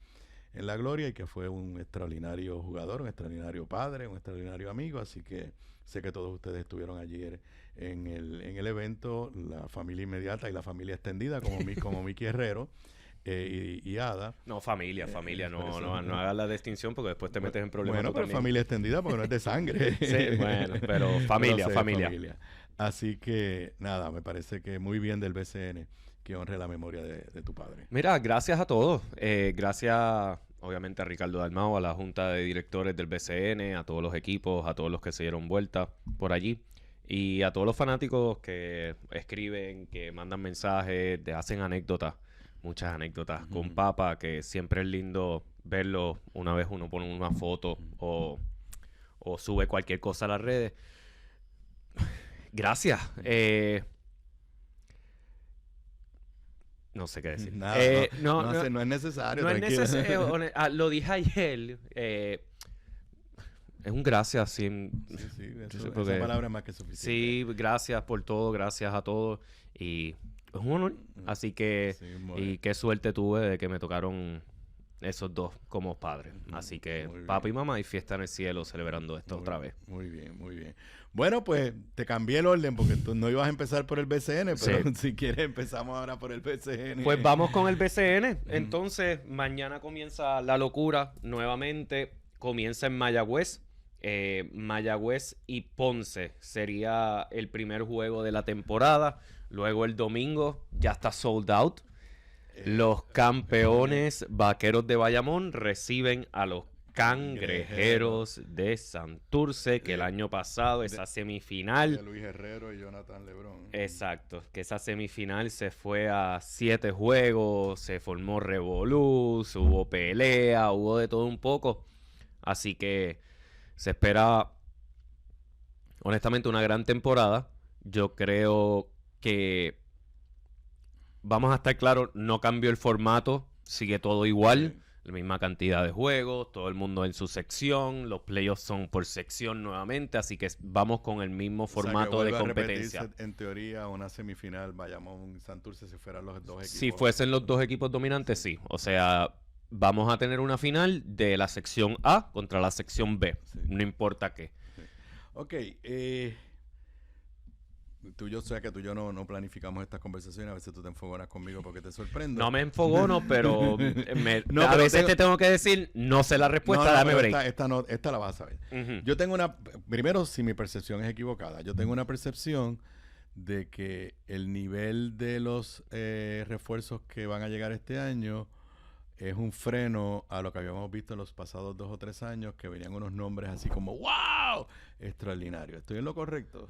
en la gloria y que fue un extraordinario jugador, un extraordinario padre, un extraordinario amigo, así que sé que todos ustedes estuvieron ayer en el evento, la familia inmediata y la familia extendida, como Miki Herrero y Ada. No, familia, no hagas la distinción porque después te metes en problemas. Bueno, pero familia extendida porque no es de sangre. Sí, bueno, pero familia. Así que nada, me parece que muy bien del BCN que honre la memoria de tu padre. Mira, gracias a todos. Gracias, obviamente, a Ricardo Dalmau, a la Junta de Directores del BCN, a todos los equipos, a todos los que se dieron vuelta por allí. Y a todos los fanáticos que escriben, que mandan mensajes, hacen anécdotas, muchas anécdotas con Papa, que siempre es lindo verlo una vez uno pone una foto o sube cualquier cosa a las redes. Gracias. No sé qué decir. Nada, no es necesario. No es tranquilo. necesario. Lo dije ayer. Es un gracias. Sí, Esa porque- palabra es más que suficiente. sí, gracias por todo. Gracias a todos. Y es un honor. Así que... Sí, muy Y bien. qué suerte tuve de que me tocaron esos dos como padres. Así que muy papá y mamá y fiesta en el cielo celebrando esto otra vez. Muy bien, muy bien. Bueno, pues te cambié el orden porque tú no ibas a empezar por el BCN, pero Sí. si quieres empezamos ahora por el BCN. Pues vamos con el BCN. Entonces, mañana comienza la locura nuevamente. Comienza en Mayagüez. Mayagüez y Ponce sería el primer juego de la temporada. Luego el domingo ya está sold out. Los campeones vaqueros de Bayamón reciben a los cangrejeros de Santurce, que el año pasado esa de semifinal... Luis Herrero y Jonathan Lebrón. Exacto, que esa semifinal se fue a 7 juegos, se formó revolú, hubo pelea, hubo de todo un poco. Así que se espera, honestamente, una gran temporada. Yo creo que, vamos a estar claros, no cambió el formato, sigue todo igual. La misma cantidad de juegos, todo el mundo en su sección, los playoffs son por sección nuevamente, así que vamos con el mismo O sea, que formato de vuelve a competencia. repetirse, en teoría, una semifinal, Bayamón, Santurce, si fueran los dos equipos. Si fuesen los dos equipos dominantes, sí. O sea, vamos a tener una final de la sección A contra la sección B. Sí. No importa qué. Ok, yo sé que tú y yo no planificamos estas conversaciones, a veces tú te enfogonas conmigo porque te sorprendo. No me enfogono, pero No, a pero veces te tengo que decir, no sé la respuesta, No, dame pero break. esta la vas a saber. Ujú. Yo tengo primero, si mi percepción es equivocada, yo tengo una percepción de que el nivel de los refuerzos que van a llegar este año es un freno a lo que habíamos visto en los pasados 2 o 3 años, que venían unos nombres así como ¡wow! Extraordinario. ¿Estoy en lo correcto?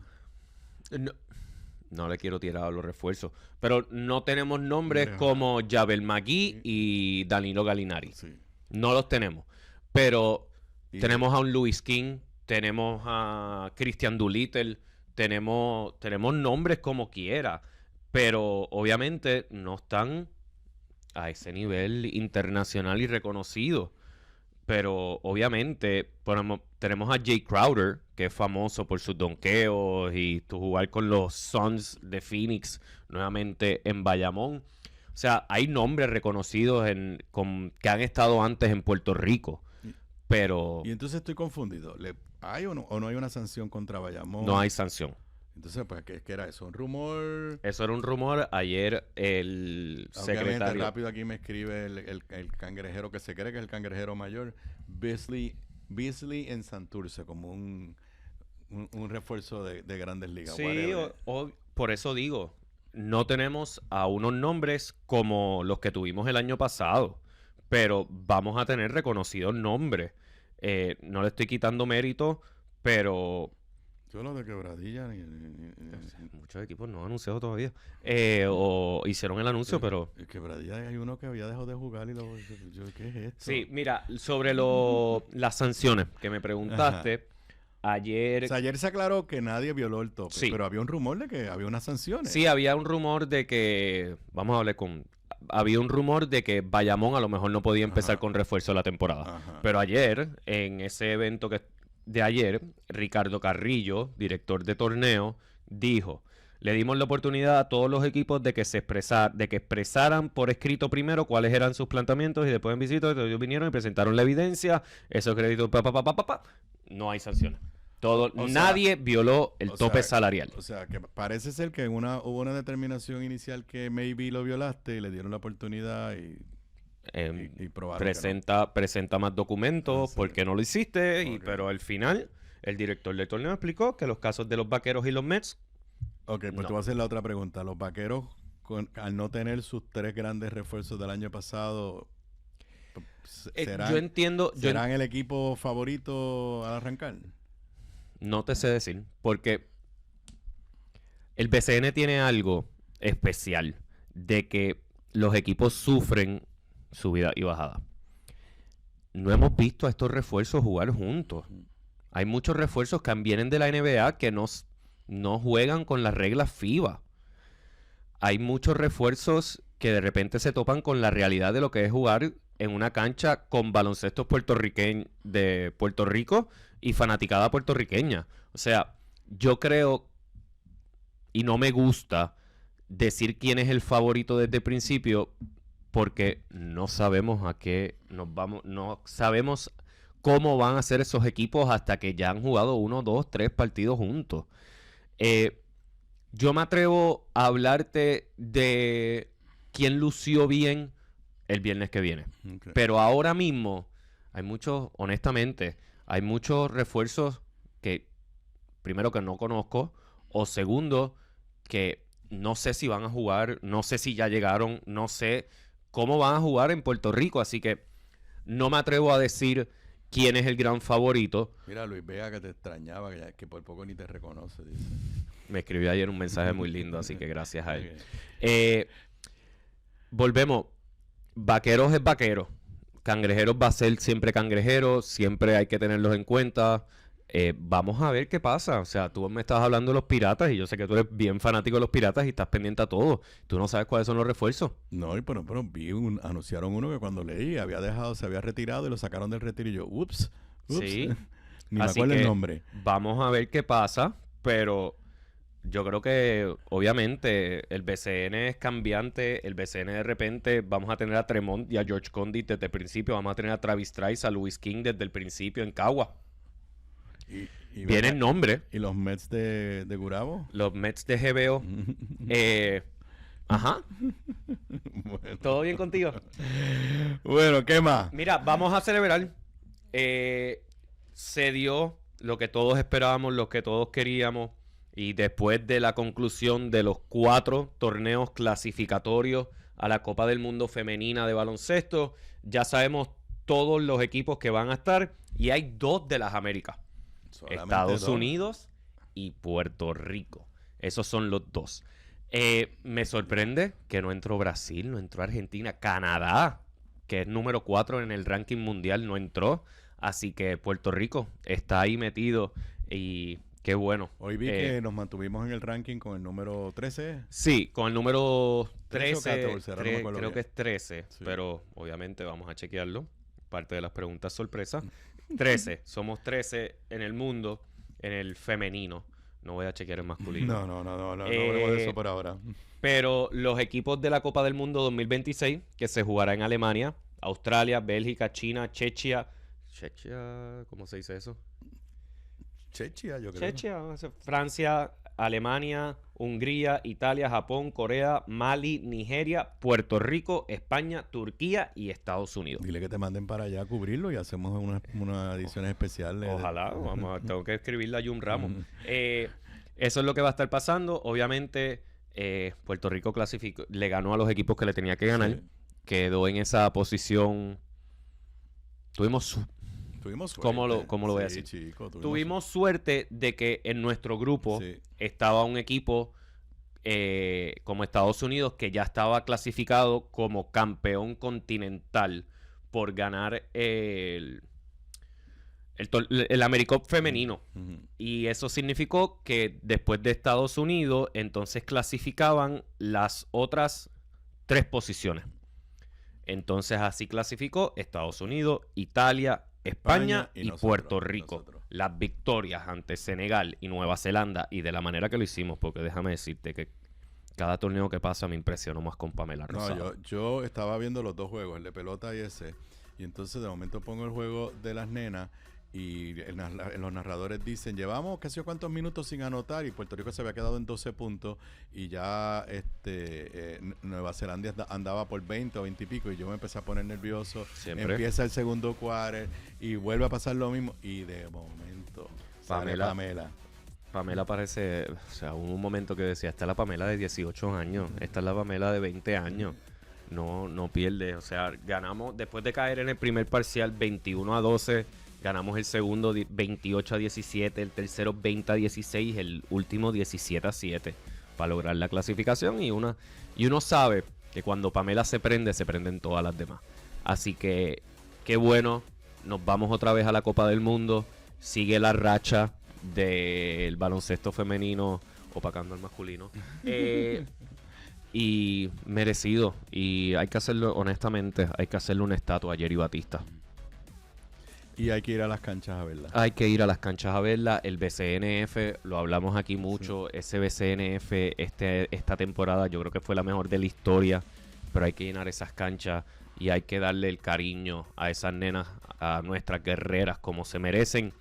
No le quiero tirar a los refuerzos, pero no tenemos nombres Mira. como Javel McGee y Danilo Gallinari. Sí. No los tenemos, pero Y- tenemos a un Louis King, tenemos a Christian Doolittle, tenemos nombres como quiera, pero obviamente no están a ese nivel internacional y reconocido. Pero obviamente tenemos a Jay Crowder, que es famoso por sus donkeos y jugar con los Suns de Phoenix nuevamente en Bayamón. O sea, hay nombres reconocidos que han estado antes en Puerto Rico, pero Y entonces estoy confundido. ¿Hay o no hay una sanción contra Bayamón? no hay sanción. Entonces, pues, ¿qué era eso? ¿Un rumor? Eso era un rumor. Ayer el Obviamente, secretario... rápido aquí me escribe el cangrejero que se cree que es el cangrejero mayor, Beasley en Santurce, como un refuerzo de Grandes Ligas. Sí, whatever. por eso digo, no tenemos a unos nombres como los que tuvimos el año pasado, pero vamos a tener reconocidos nombres. No le estoy quitando mérito, pero Yo lo de Quebradilla muchos equipos no han anunciado todavía. O hicieron el anuncio, pero... Quebradilla hay uno que había dejado de jugar y ¿qué es esto? Sí, mira, sobre las sanciones que me preguntaste, ayer... O sea, ayer se aclaró que nadie violó el tope, Sí. pero había un rumor de que había unas sanciones. Sí, había un rumor de que... Vamos a hablar con... Había un rumor de que Bayamón a lo mejor no podía empezar Ajá. con refuerzo la temporada. Ajá. Pero ayer, en ese evento de ayer, Ricardo Carrillo, director de torneo, dijo: le dimos la oportunidad a todos los equipos de que expresaran por escrito primero cuáles eran sus planteamientos y después en visita ellos vinieron y presentaron la evidencia, esos créditos, no hay sanciones. O sea, Nadie violó el o tope sea, salarial. O sea, que parece ser que hubo una determinación inicial que maybe lo violaste y le dieron la oportunidad y probaron Presenta más documentos sí. porque no lo hiciste, Ok. pero al final el director del torneo explicó que los casos de los Vaqueros y los Mets, Ok, pues No. te voy a hacer la otra pregunta. Los Vaqueros, al no tener sus 3 grandes refuerzos del año pasado, yo entiendo, ¿serán el equipo favorito al arrancar? no te sé decir, porque el BCN tiene algo especial de que los equipos sufren subida y bajada. No hemos visto a estos refuerzos jugar juntos. Hay muchos refuerzos que vienen de la NBA que no juegan con las reglas FIBA. Hay muchos refuerzos que de repente se topan con la realidad de lo que es jugar en una cancha con baloncesto puertorriqueño de Puerto Rico y fanaticada puertorriqueña. O sea, yo creo, y no me gusta decir quién es el favorito desde el principio, porque no sabemos a qué nos vamos, no sabemos cómo van a ser esos equipos hasta que ya han jugado 1, 2, 3 partidos juntos. Yo me atrevo a hablarte de quién lució bien el viernes que viene. Okay. Pero ahora mismo hay muchos, honestamente, hay muchos refuerzos que, primero, que no conozco, o segundo, que no sé si van a jugar, no sé si ya llegaron, no sé cómo van a jugar en Puerto Rico, así que no me atrevo a decir quién es el gran favorito. Mira, Luis Vega, que te extrañaba, que por poco ni te reconoce, dice. Me escribió ayer un mensaje muy lindo, así que gracias a él. Volvemos. Vaqueros es vaquero. Cangrejeros va a ser siempre cangrejero. Siempre hay que tenerlos en cuenta. Vamos a ver qué pasa. O sea, tú me estabas hablando de los Piratas y yo sé que tú eres bien fanático de los Piratas y estás pendiente a todo. Tú no sabes cuáles son los refuerzos. No, pero vi anunciaron uno que cuando leí se había retirado y lo sacaron del retiro y yo, ups. Sí. Ni me acuerdo el nombre. Vamos a ver qué pasa, pero yo creo que obviamente el BCN es cambiante. El BCN de repente vamos a tener a Tremont y a George Condit desde el principio. Vamos a tener a Travis Trice, a Louis King desde el principio en Cagua. Y viene el nombre. ¿Y los Mets de Gurabo? Los Mets de GBO. Ajá. Bueno. ¿Todo bien contigo? Bueno, ¿qué más? Mira, vamos a celebrar. Se dio lo que todos esperábamos, lo que todos queríamos. Y después de la conclusión de los 4 torneos clasificatorios a la Copa del Mundo Femenina de baloncesto, ya sabemos todos los equipos que van a estar. Y hay 2 de las Américas. Solamente Estados 2. Unidos y Puerto Rico. Esos son los 2. Me sorprende que no entró Brasil, no entró Argentina. Canadá, que es número 4 en el ranking mundial, no entró. Así que Puerto Rico está ahí metido y qué bueno. Hoy vi que nos mantuvimos en el ranking con el número 13. Sí, con el número 13. 14, creo que es 13, sí. Pero obviamente vamos a chequearlo. Parte de las preguntas sorpresa. 13. Somos 13 en el mundo, en el femenino. No voy a chequear el masculino. No hablemos de eso por ahora. Pero los equipos de la Copa del Mundo 2026, que se jugará en Alemania, Australia, Bélgica, China, Chechia, ¿cómo se dice eso? Chechia, yo creo. Chechia, Francia, Alemania, Hungría, Italia, Japón, Corea, Mali, Nigeria, Puerto Rico, España, Turquía y Estados Unidos. Dile que te manden para allá a cubrirlo y hacemos una edición especial. Ojalá, tengo que escribirle a Jun Ramos. Eso es lo que va a estar pasando. Obviamente, Puerto Rico clasificó, le ganó a los equipos que le tenía que ganar. Sí. Quedó en esa posición. Tuvimos suerte. ¿Cómo lo voy a decir? Chico, tuvimos suerte de que en nuestro grupo estaba un equipo como Estados Unidos que ya estaba clasificado como campeón continental por ganar el AmeriCup femenino. Y eso significó que después de Estados Unidos, entonces clasificaban las otras 3 posiciones. Entonces así clasificó Estados Unidos, Italia, España y Puerto Rico. Las victorias ante Senegal y Nueva Zelanda, y de la manera que lo hicimos, porque déjame decirte que cada torneo que pasa me impresionó más con Pamela Rosado. No, yo estaba viendo los 2 juegos, el de pelota y ese, y entonces de momento pongo el juego de las nenas y los narradores dicen, llevamos qué sé yo cuántos minutos sin anotar, y Puerto Rico se había quedado en 12 puntos y ya Nueva Zelanda andaba por 20 o 20 y pico, y yo me empecé a poner nervioso. Siempre. Empieza el segundo quarter y vuelve a pasar lo mismo, y de momento Pamela parece, o sea, hubo un momento que decía, esta es la Pamela de 18 años, esta es la Pamela de 20 años. No pierde, o sea, ganamos después de caer en el primer parcial 21-12. Ganamos el segundo 28-17, el tercero 20-16, el último 17-7 para lograr la clasificación. Y uno sabe que cuando Pamela se prenden todas las demás. Así que qué bueno, nos vamos otra vez a la Copa del Mundo. Sigue la racha del baloncesto femenino opacando al masculino. Y merecido. Y hay que hacerlo, honestamente, hay que hacerle una estatua a Jerry Batista. Y hay que ir a las canchas a verla. Hay que ir a las canchas a verla. El BCNF, lo hablamos aquí mucho. Sí. Ese BCNF esta temporada yo creo que fue la mejor de la historia. Pero hay que llenar esas canchas y hay que darle el cariño a esas nenas, a nuestras guerreras como se merecen.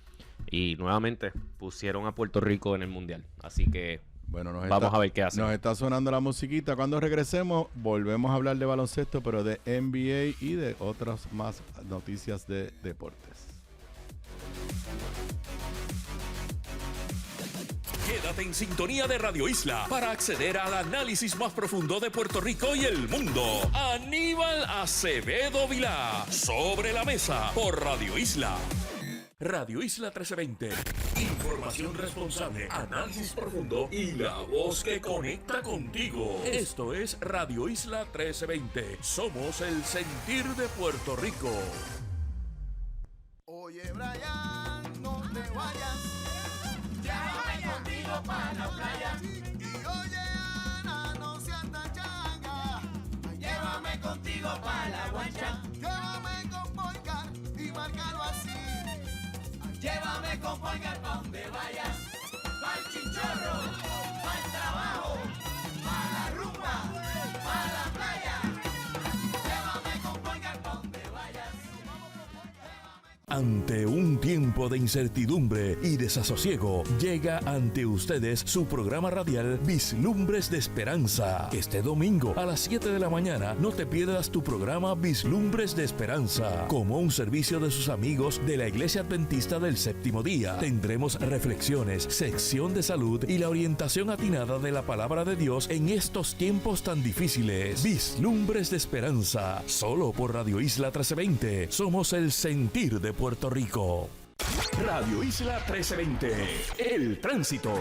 Y nuevamente pusieron a Puerto Rico en el Mundial. Así que bueno, vamos a ver qué hacen. Nos está sonando la musiquita. Cuando regresemos volvemos a hablar de baloncesto, pero de NBA y de otras más noticias de deportes. Quédate en sintonía de Radio Isla para acceder al análisis más profundo de Puerto Rico y el mundo. Aníbal Acevedo Vilá, Sobre la Mesa, por Radio Isla. Radio Isla 1320. Información responsable, análisis profundo y la voz que conecta contigo. Esto es Radio Isla 1320. Somos el sentir de Puerto Rico. Oye, Brian, no te vayas. Llévame contigo para la playa. Y oye, Ana, no seas tan changa. Llévame contigo para la guancha. Llévame con Boycar y márcalo así. Llévame con Boycar pa' donde vayas. Pa'l chinchorro, pa'l trabajo, pa' la rumba, pa' la playa. Llévame con Boycar pa' donde vayas. Ante un tiempo de incertidumbre y desasosiego, llega ante ustedes su programa radial Vislumbres de Esperanza. Este domingo a las 7 de la mañana no te pierdas tu programa Vislumbres de Esperanza. Como un servicio de sus amigos de la Iglesia Adventista del Séptimo Día, tendremos reflexiones, sección de salud y la orientación atinada de la Palabra de Dios en estos tiempos tan difíciles. Vislumbres de Esperanza, solo por Radio Isla 1320. Somos el sentir de Puerto Rico. Radio Isla 1320, el tránsito.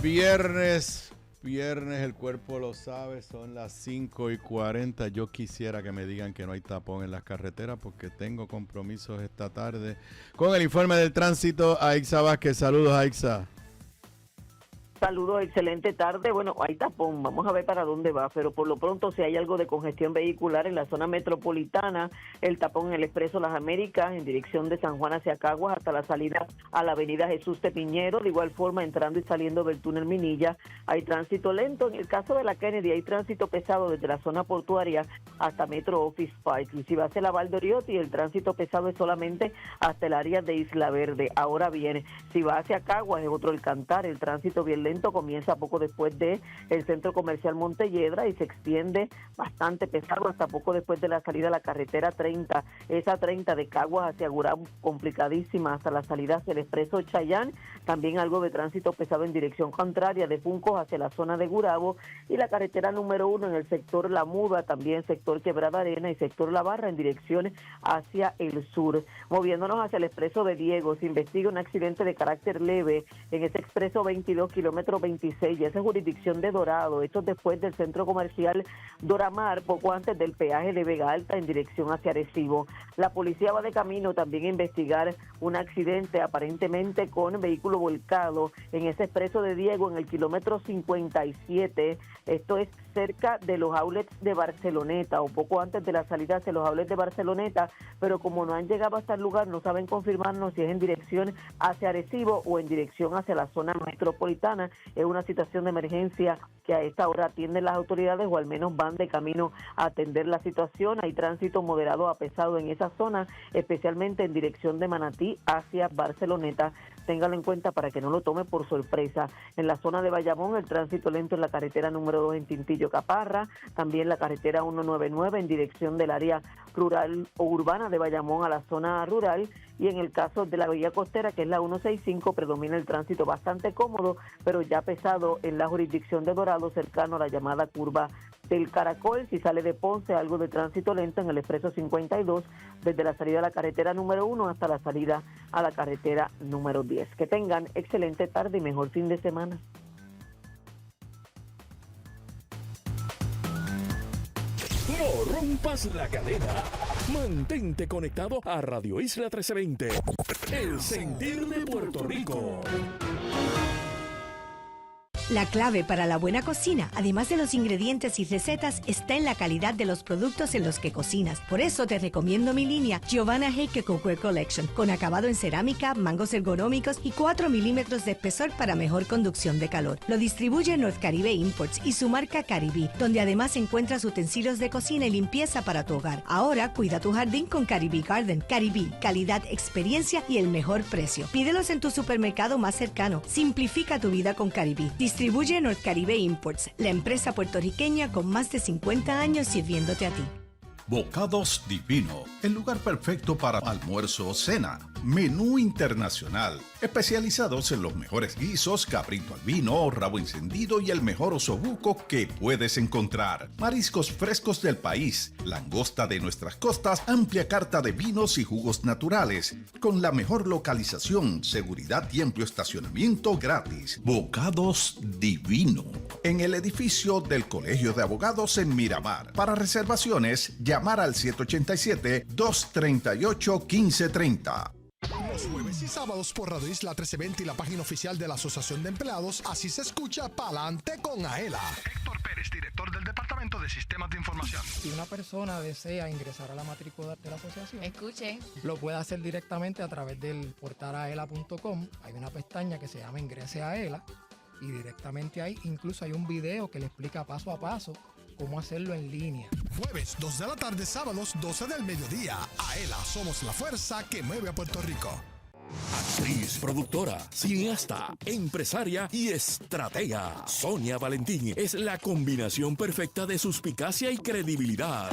Viernes, el cuerpo lo sabe, son las 5:40. Yo quisiera que me digan que no hay tapón en las carreteras porque tengo compromisos esta tarde. Con el informe del tránsito, Aixa Vázquez. Saludos, Aixa. Saludos, excelente tarde. Bueno, hay tapón, vamos a ver para dónde va, pero por lo pronto si hay algo de congestión vehicular en la zona metropolitana, el tapón en el Expreso Las Américas en dirección de San Juan hacia Caguas hasta la salida a la avenida Jesús de Piñero, de igual forma entrando y saliendo del túnel Minilla, hay tránsito lento. En el caso de la Kennedy hay tránsito pesado desde la zona portuaria hasta Metro Office Park, y si va hacia la Valdoriotti el tránsito pesado es solamente hasta el área de Isla Verde. Ahora bien, si va hacia Caguas es otro Alcantar, el tránsito bien lento comienza poco después de el centro comercial Montelledra y se extiende bastante pesado hasta poco después de la salida a la carretera 30, esa 30 de Caguas hacia Gurabo, complicadísima hasta la salida hacia el expreso Chayán, también algo de tránsito pesado en dirección contraria de Juncos hacia la zona de Gurabo, y la carretera número 1 en el sector La Muda, también sector Quebrada Arena y sector La Barra en dirección hacia el sur. Moviéndonos hacia el expreso de Diego, se investiga un accidente de carácter leve en ese expreso 22 kilómetros 26, y esa es jurisdicción de Dorado, esto después del centro comercial Doramar, poco antes del peaje de Vega Alta en dirección hacia Arecibo. La policía va de camino también a investigar un accidente aparentemente con vehículo volcado en ese expreso de Diego en el kilómetro 57, esto es cerca de los outlets de Barceloneta o poco antes de la salida hacia los outlets de Barceloneta, pero como no han llegado hasta el lugar no saben confirmarnos si es en dirección hacia Arecibo o en dirección hacia la zona metropolitana. Es una situación de emergencia que a esta hora atienden las autoridades o al menos van de camino a atender la situación. Hay tránsito moderado a pesado en esa zona, especialmente en dirección de Manatí hacia Barceloneta. Téngalo en cuenta para que no lo tome por sorpresa. En la zona de Bayamón, el tránsito lento en la carretera número 2 en Tintillo Caparra, también la carretera 199 en dirección del área rural o urbana de Bayamón a la zona rural, y en el caso de la vía costera, que es la 165, predomina el tránsito bastante cómodo, pero ya pesado en la jurisdicción de Dorado, cercano a la llamada curva del Caracol. Si sale de Ponce, algo de tránsito lento en el expreso 52, desde la salida a la carretera número 1 hasta la salida a la carretera número 10. Que tengan excelente tarde y mejor fin de semana. No rompas la cadena. Mantente conectado a Radio Isla 1320. El sentir de Puerto Rico. La clave para la buena cocina, además de los ingredientes y recetas, está en la calidad de los productos en los que cocinas. Por eso te recomiendo mi línea Giovanna Heike Cookware Collection, con acabado en cerámica, mangos ergonómicos y 4 milímetros de espesor para mejor conducción de calor. Lo distribuye North Caribe Imports y su marca Caribí, donde además encuentras utensilios de cocina y limpieza para tu hogar. Ahora cuida tu jardín con Caribí Garden. Caribí, calidad, experiencia y el mejor precio. Pídelos en tu supermercado más cercano. Simplifica tu vida con Caribí. Distribuye North Caribe Imports, la empresa puertorriqueña con más de 50 años sirviéndote a ti. Bocados Divino, el lugar perfecto para almuerzo o cena. Menú internacional, especializados en los mejores guisos, cabrito al vino, rabo encendido y el mejor osobuco que puedes encontrar. Mariscos frescos del país, langosta de nuestras costas, amplia carta de vinos y jugos naturales, con la mejor localización, seguridad y amplio estacionamiento gratis. Bocados Divino, en el edificio del Colegio de Abogados en Miramar. Para reservaciones, llamar al 787-238-1530. Los jueves y sábados por Radio Isla 1320 y la página oficial de la Asociación de Empleados, así se escucha Pa'lante con Aela. Héctor Pérez, director del Departamento de Sistemas de Información. Si una persona desea ingresar a la matrícula de la asociación, escuche, lo puede hacer directamente a través del portal aela.com. Hay una pestaña que se llama Ingrese a Aela y directamente ahí incluso hay un video que le explica paso a paso cómo hacerlo en línea. Jueves 2 de la tarde, sábados 12 del mediodía. Aela, somos la fuerza que mueve a Puerto Rico. Actriz, productora, cineasta, empresaria y estratega. Sonia Valentín es la combinación perfecta de suspicacia y credibilidad.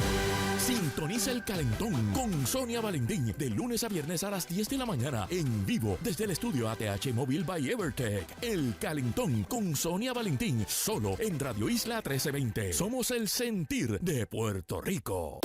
Sintoniza El Calentón con Sonia Valentín de lunes a viernes a las 10 de la mañana en vivo desde el estudio ATH Móvil by Evertech. El Calentón con Sonia Valentín, solo en Radio Isla 1320. Somos el sentir de Puerto Rico.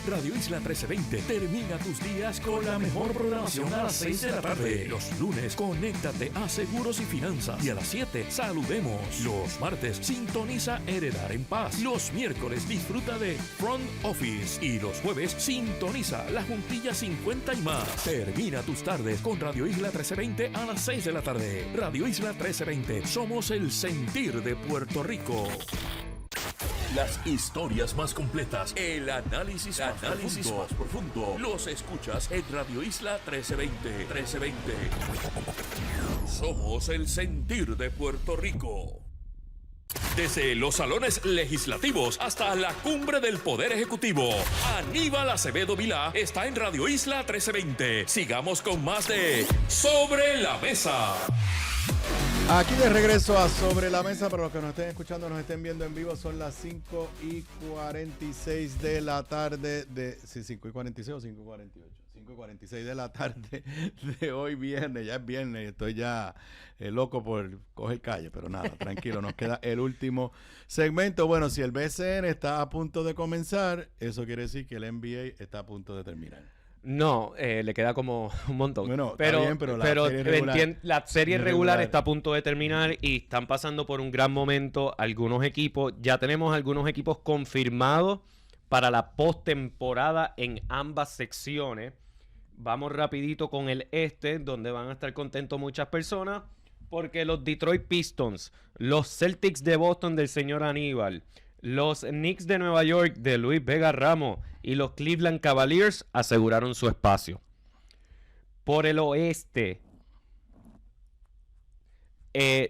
Radio Isla 1320 termina tus días con la mejor programación a las 6 de la tarde. Los lunes, conéctate a Seguros y Finanzas. Y a las 7, saludemos. Los martes, sintoniza Heredar en Paz. Los miércoles, disfruta de Front Office. Y los jueves, sintoniza La Juntilla 50 y más. Termina tus tardes con Radio Isla 1320 a las 6 de la tarde. Radio Isla 1320, somos el sentir de Puerto Rico. Las historias más completas, el análisis más profundo, los escuchas en Radio Isla 1320. Somos el sentir de Puerto Rico. Desde los salones legislativos hasta la cumbre del Poder Ejecutivo, Aníbal Acevedo Vilá está en Radio Isla 1320. Sigamos con más de Sobre la Mesa. Aquí de regreso a Sobre la Mesa, para los que nos estén escuchando, nos estén viendo en vivo, son las 5:46 de la tarde de... Sí, 5:46 o 5:48. 5:46 de la tarde de hoy viernes, ya es viernes, estoy ya loco por coger calle, pero nada, tranquilo, nos queda el último segmento. Bueno, si el BCN está a punto de comenzar, eso quiere decir que el NBA está a punto de terminar. No, le queda como un montón. Bueno, pero, está bien, pero la serie regular está a punto de terminar y están pasando por un gran momento algunos equipos. Ya tenemos algunos equipos confirmados para la postemporada en ambas secciones. Vamos rapidito con el este, donde van a estar contentos muchas personas, porque los Detroit Pistons, los Celtics de Boston del señor Aníbal, los Knicks de Nueva York de Luis Vega Ramos y los Cleveland Cavaliers aseguraron su espacio. Por el oeste,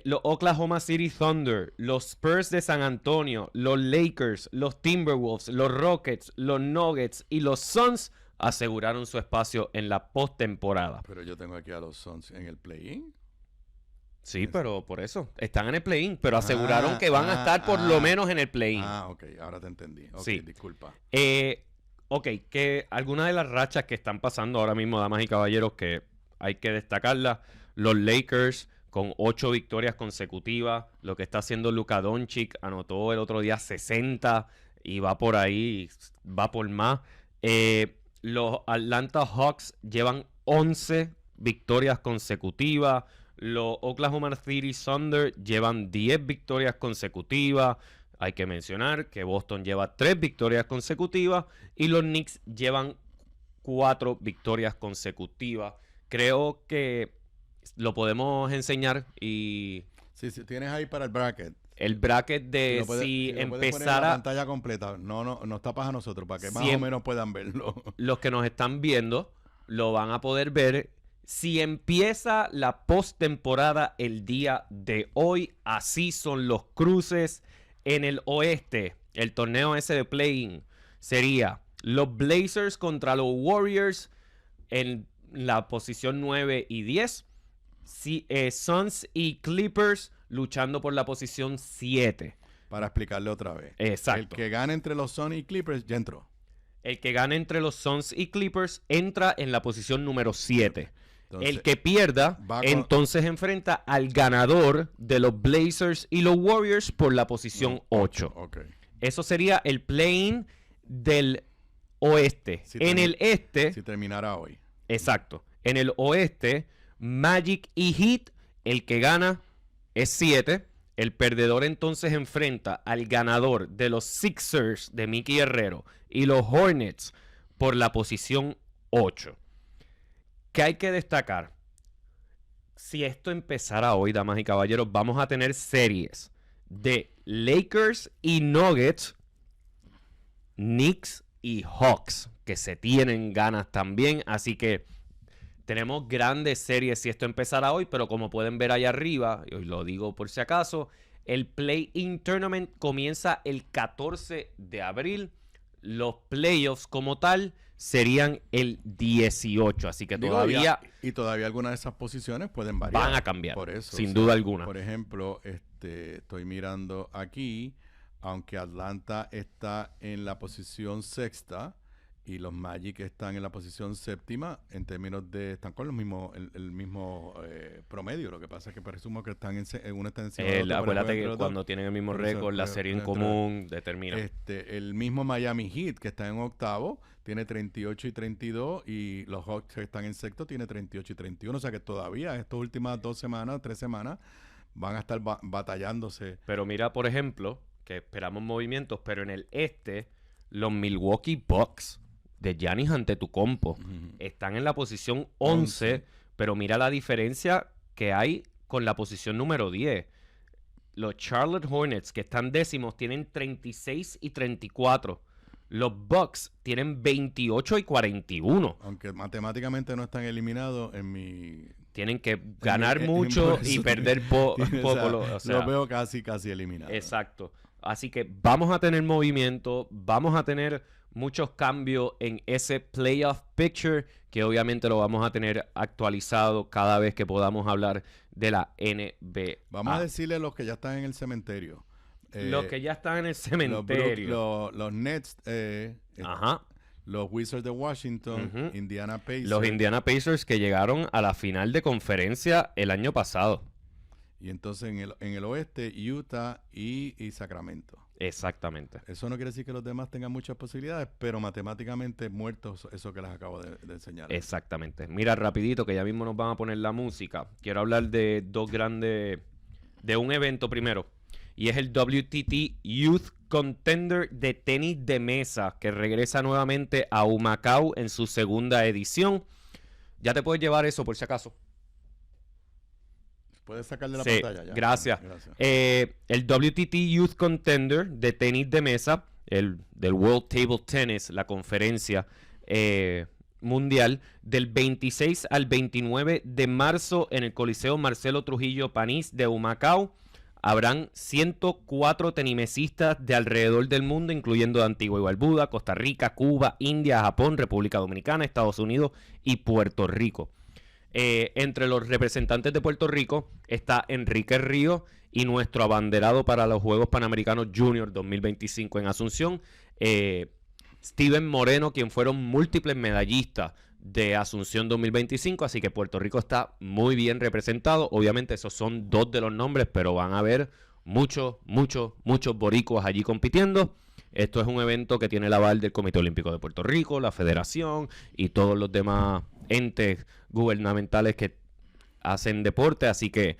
los Oklahoma City Thunder, los Spurs de San Antonio, los Lakers, los Timberwolves, los Rockets, los Nuggets y los Suns aseguraron su espacio en la postemporada. Pero yo tengo aquí a los Suns en el play-in. Sí, pero por eso. Están en el play-in, pero aseguraron que van a estar por lo menos en el play-in. Ok, ahora te entendí. Ok, sí. Disculpa. Ok, que algunas de las rachas que están pasando ahora mismo, damas y caballeros, que hay que destacarlas. Los Lakers con 8 victorias consecutivas. Lo que está haciendo Luka Doncic, anotó el otro día 60 y va por ahí, va por más. Los Atlanta Hawks llevan 11 victorias consecutivas. Los Oklahoma City Thunder llevan 10 victorias consecutivas. Hay que mencionar que Boston lleva 3 victorias consecutivas y los Knicks llevan 4 victorias consecutivas. Creo que lo podemos enseñar y Sí, tienes ahí para el bracket. El bracket de lo puedes- si lo puedes poner en empezara... la pantalla completa. No tapas a nosotros para que más o menos puedan verlo. Los que nos están viendo lo van a poder ver. Si empieza la postemporada el día de hoy, así son los cruces en el oeste. El torneo ese de play-in sería los Blazers contra los Warriors en la posición 9 y 10. Suns y Clippers luchando por la posición 7. Para explicarle otra vez. Exacto. El que gane entre los Suns y Clippers ya entró. El que gane entre los Suns y Clippers entra en la posición número 7. Entonces, el que pierda, entonces enfrenta al ganador de los Blazers y los Warriors por la posición 8. Okay. Eso sería el play-in del oeste. En el este... Si terminara hoy. Exacto. En el oeste, Magic y Heat, el que gana es 7. El perdedor entonces enfrenta al ganador de los Sixers de Mickey Herrero y los Hornets por la posición 8. ¿Qué hay que destacar? Si esto empezara hoy, damas y caballeros, vamos a tener series de Lakers y Nuggets, Knicks y Hawks, que se tienen ganas también. Así que tenemos grandes series si esto empezara hoy, pero como pueden ver ahí arriba, y hoy lo digo por si acaso, el Play-In Tournament comienza el 14 de abril. Los playoffs como tal serían el 18, así que todavía... Y todavía algunas de esas posiciones pueden variar. Van a cambiar, por eso, sin duda alguna. Por ejemplo, estoy mirando aquí, aunque Atlanta está en la posición 6ª y los Magic están en la posición 7ª, en términos de... Están con los mismos, el mismo promedio. Lo que pasa es que presumo que están en una está encima de otro, acuérdate que cuando tienen el mismo récord, la serie en común determina. El mismo Miami Heat, que está en 8º, tiene 38 y 32, y los Hawks, que están en 6º, tiene 38 y 31. O sea que todavía estas últimas 2 semanas, 3 semanas, van a estar batallándose. Pero mira, por ejemplo, que esperamos movimientos, pero en el este, los Milwaukee Bucks de Giannis Antetokounmpo están en la posición 11, pero mira la diferencia que hay con la posición número 10. Los Charlotte Hornets, que están décimos, tienen 36 y 34. Los Bucks tienen 28 y 41. Aunque matemáticamente no están eliminados, en mi... Tienen que ganar mucho y perder poco. Los veo casi eliminados. Exacto. Así que vamos a tener movimiento, vamos a tener muchos cambios en ese playoff picture, que obviamente lo vamos a tener actualizado cada vez que podamos hablar de la NBA. Vamos a decirle a los que ya están en el cementerio. Los que ya están en el cementerio. Los Nets, los Wizards de Washington, Indiana Pacers. Los Indiana Pacers que llegaron a la final de conferencia el año pasado. Y entonces en el oeste, Utah y Sacramento. Exactamente. Eso no quiere decir que los demás tengan muchas posibilidades, pero matemáticamente muertos, eso que les acabo de enseñar. Exactamente. Mira, rapidito, que ya mismo nos van a poner la música. Quiero hablar de de un evento primero. Y es el WTT Youth Contender de tenis de mesa, que regresa nuevamente a Humacao en su segunda edición. Ya te puedes llevar eso por si acaso. Puedes sacarle la pantalla ya. Gracias. El WTT Youth Contender de tenis de mesa, del World Table Tennis, la conferencia mundial, del 26 al 29 de marzo en el Coliseo Marcelo Trujillo Panís de Humacao. Habrán 104 tenimesistas de alrededor del mundo, incluyendo de Antigua y Barbuda, Costa Rica, Cuba, India, Japón, República Dominicana, Estados Unidos y Puerto Rico. Entre los representantes de Puerto Rico está Enrique Ríos y nuestro abanderado para los Juegos Panamericanos Junior 2025 en Asunción, Steven Moreno, quien fueron múltiples medallistas de Asunción 2025, así que Puerto Rico está muy bien representado. Obviamente esos son 2 de los nombres, pero van a haber muchos boricuas allí compitiendo. Esto es un evento que tiene el aval del Comité Olímpico de Puerto Rico, la Federación y todos los demás entes gubernamentales que hacen deporte, así que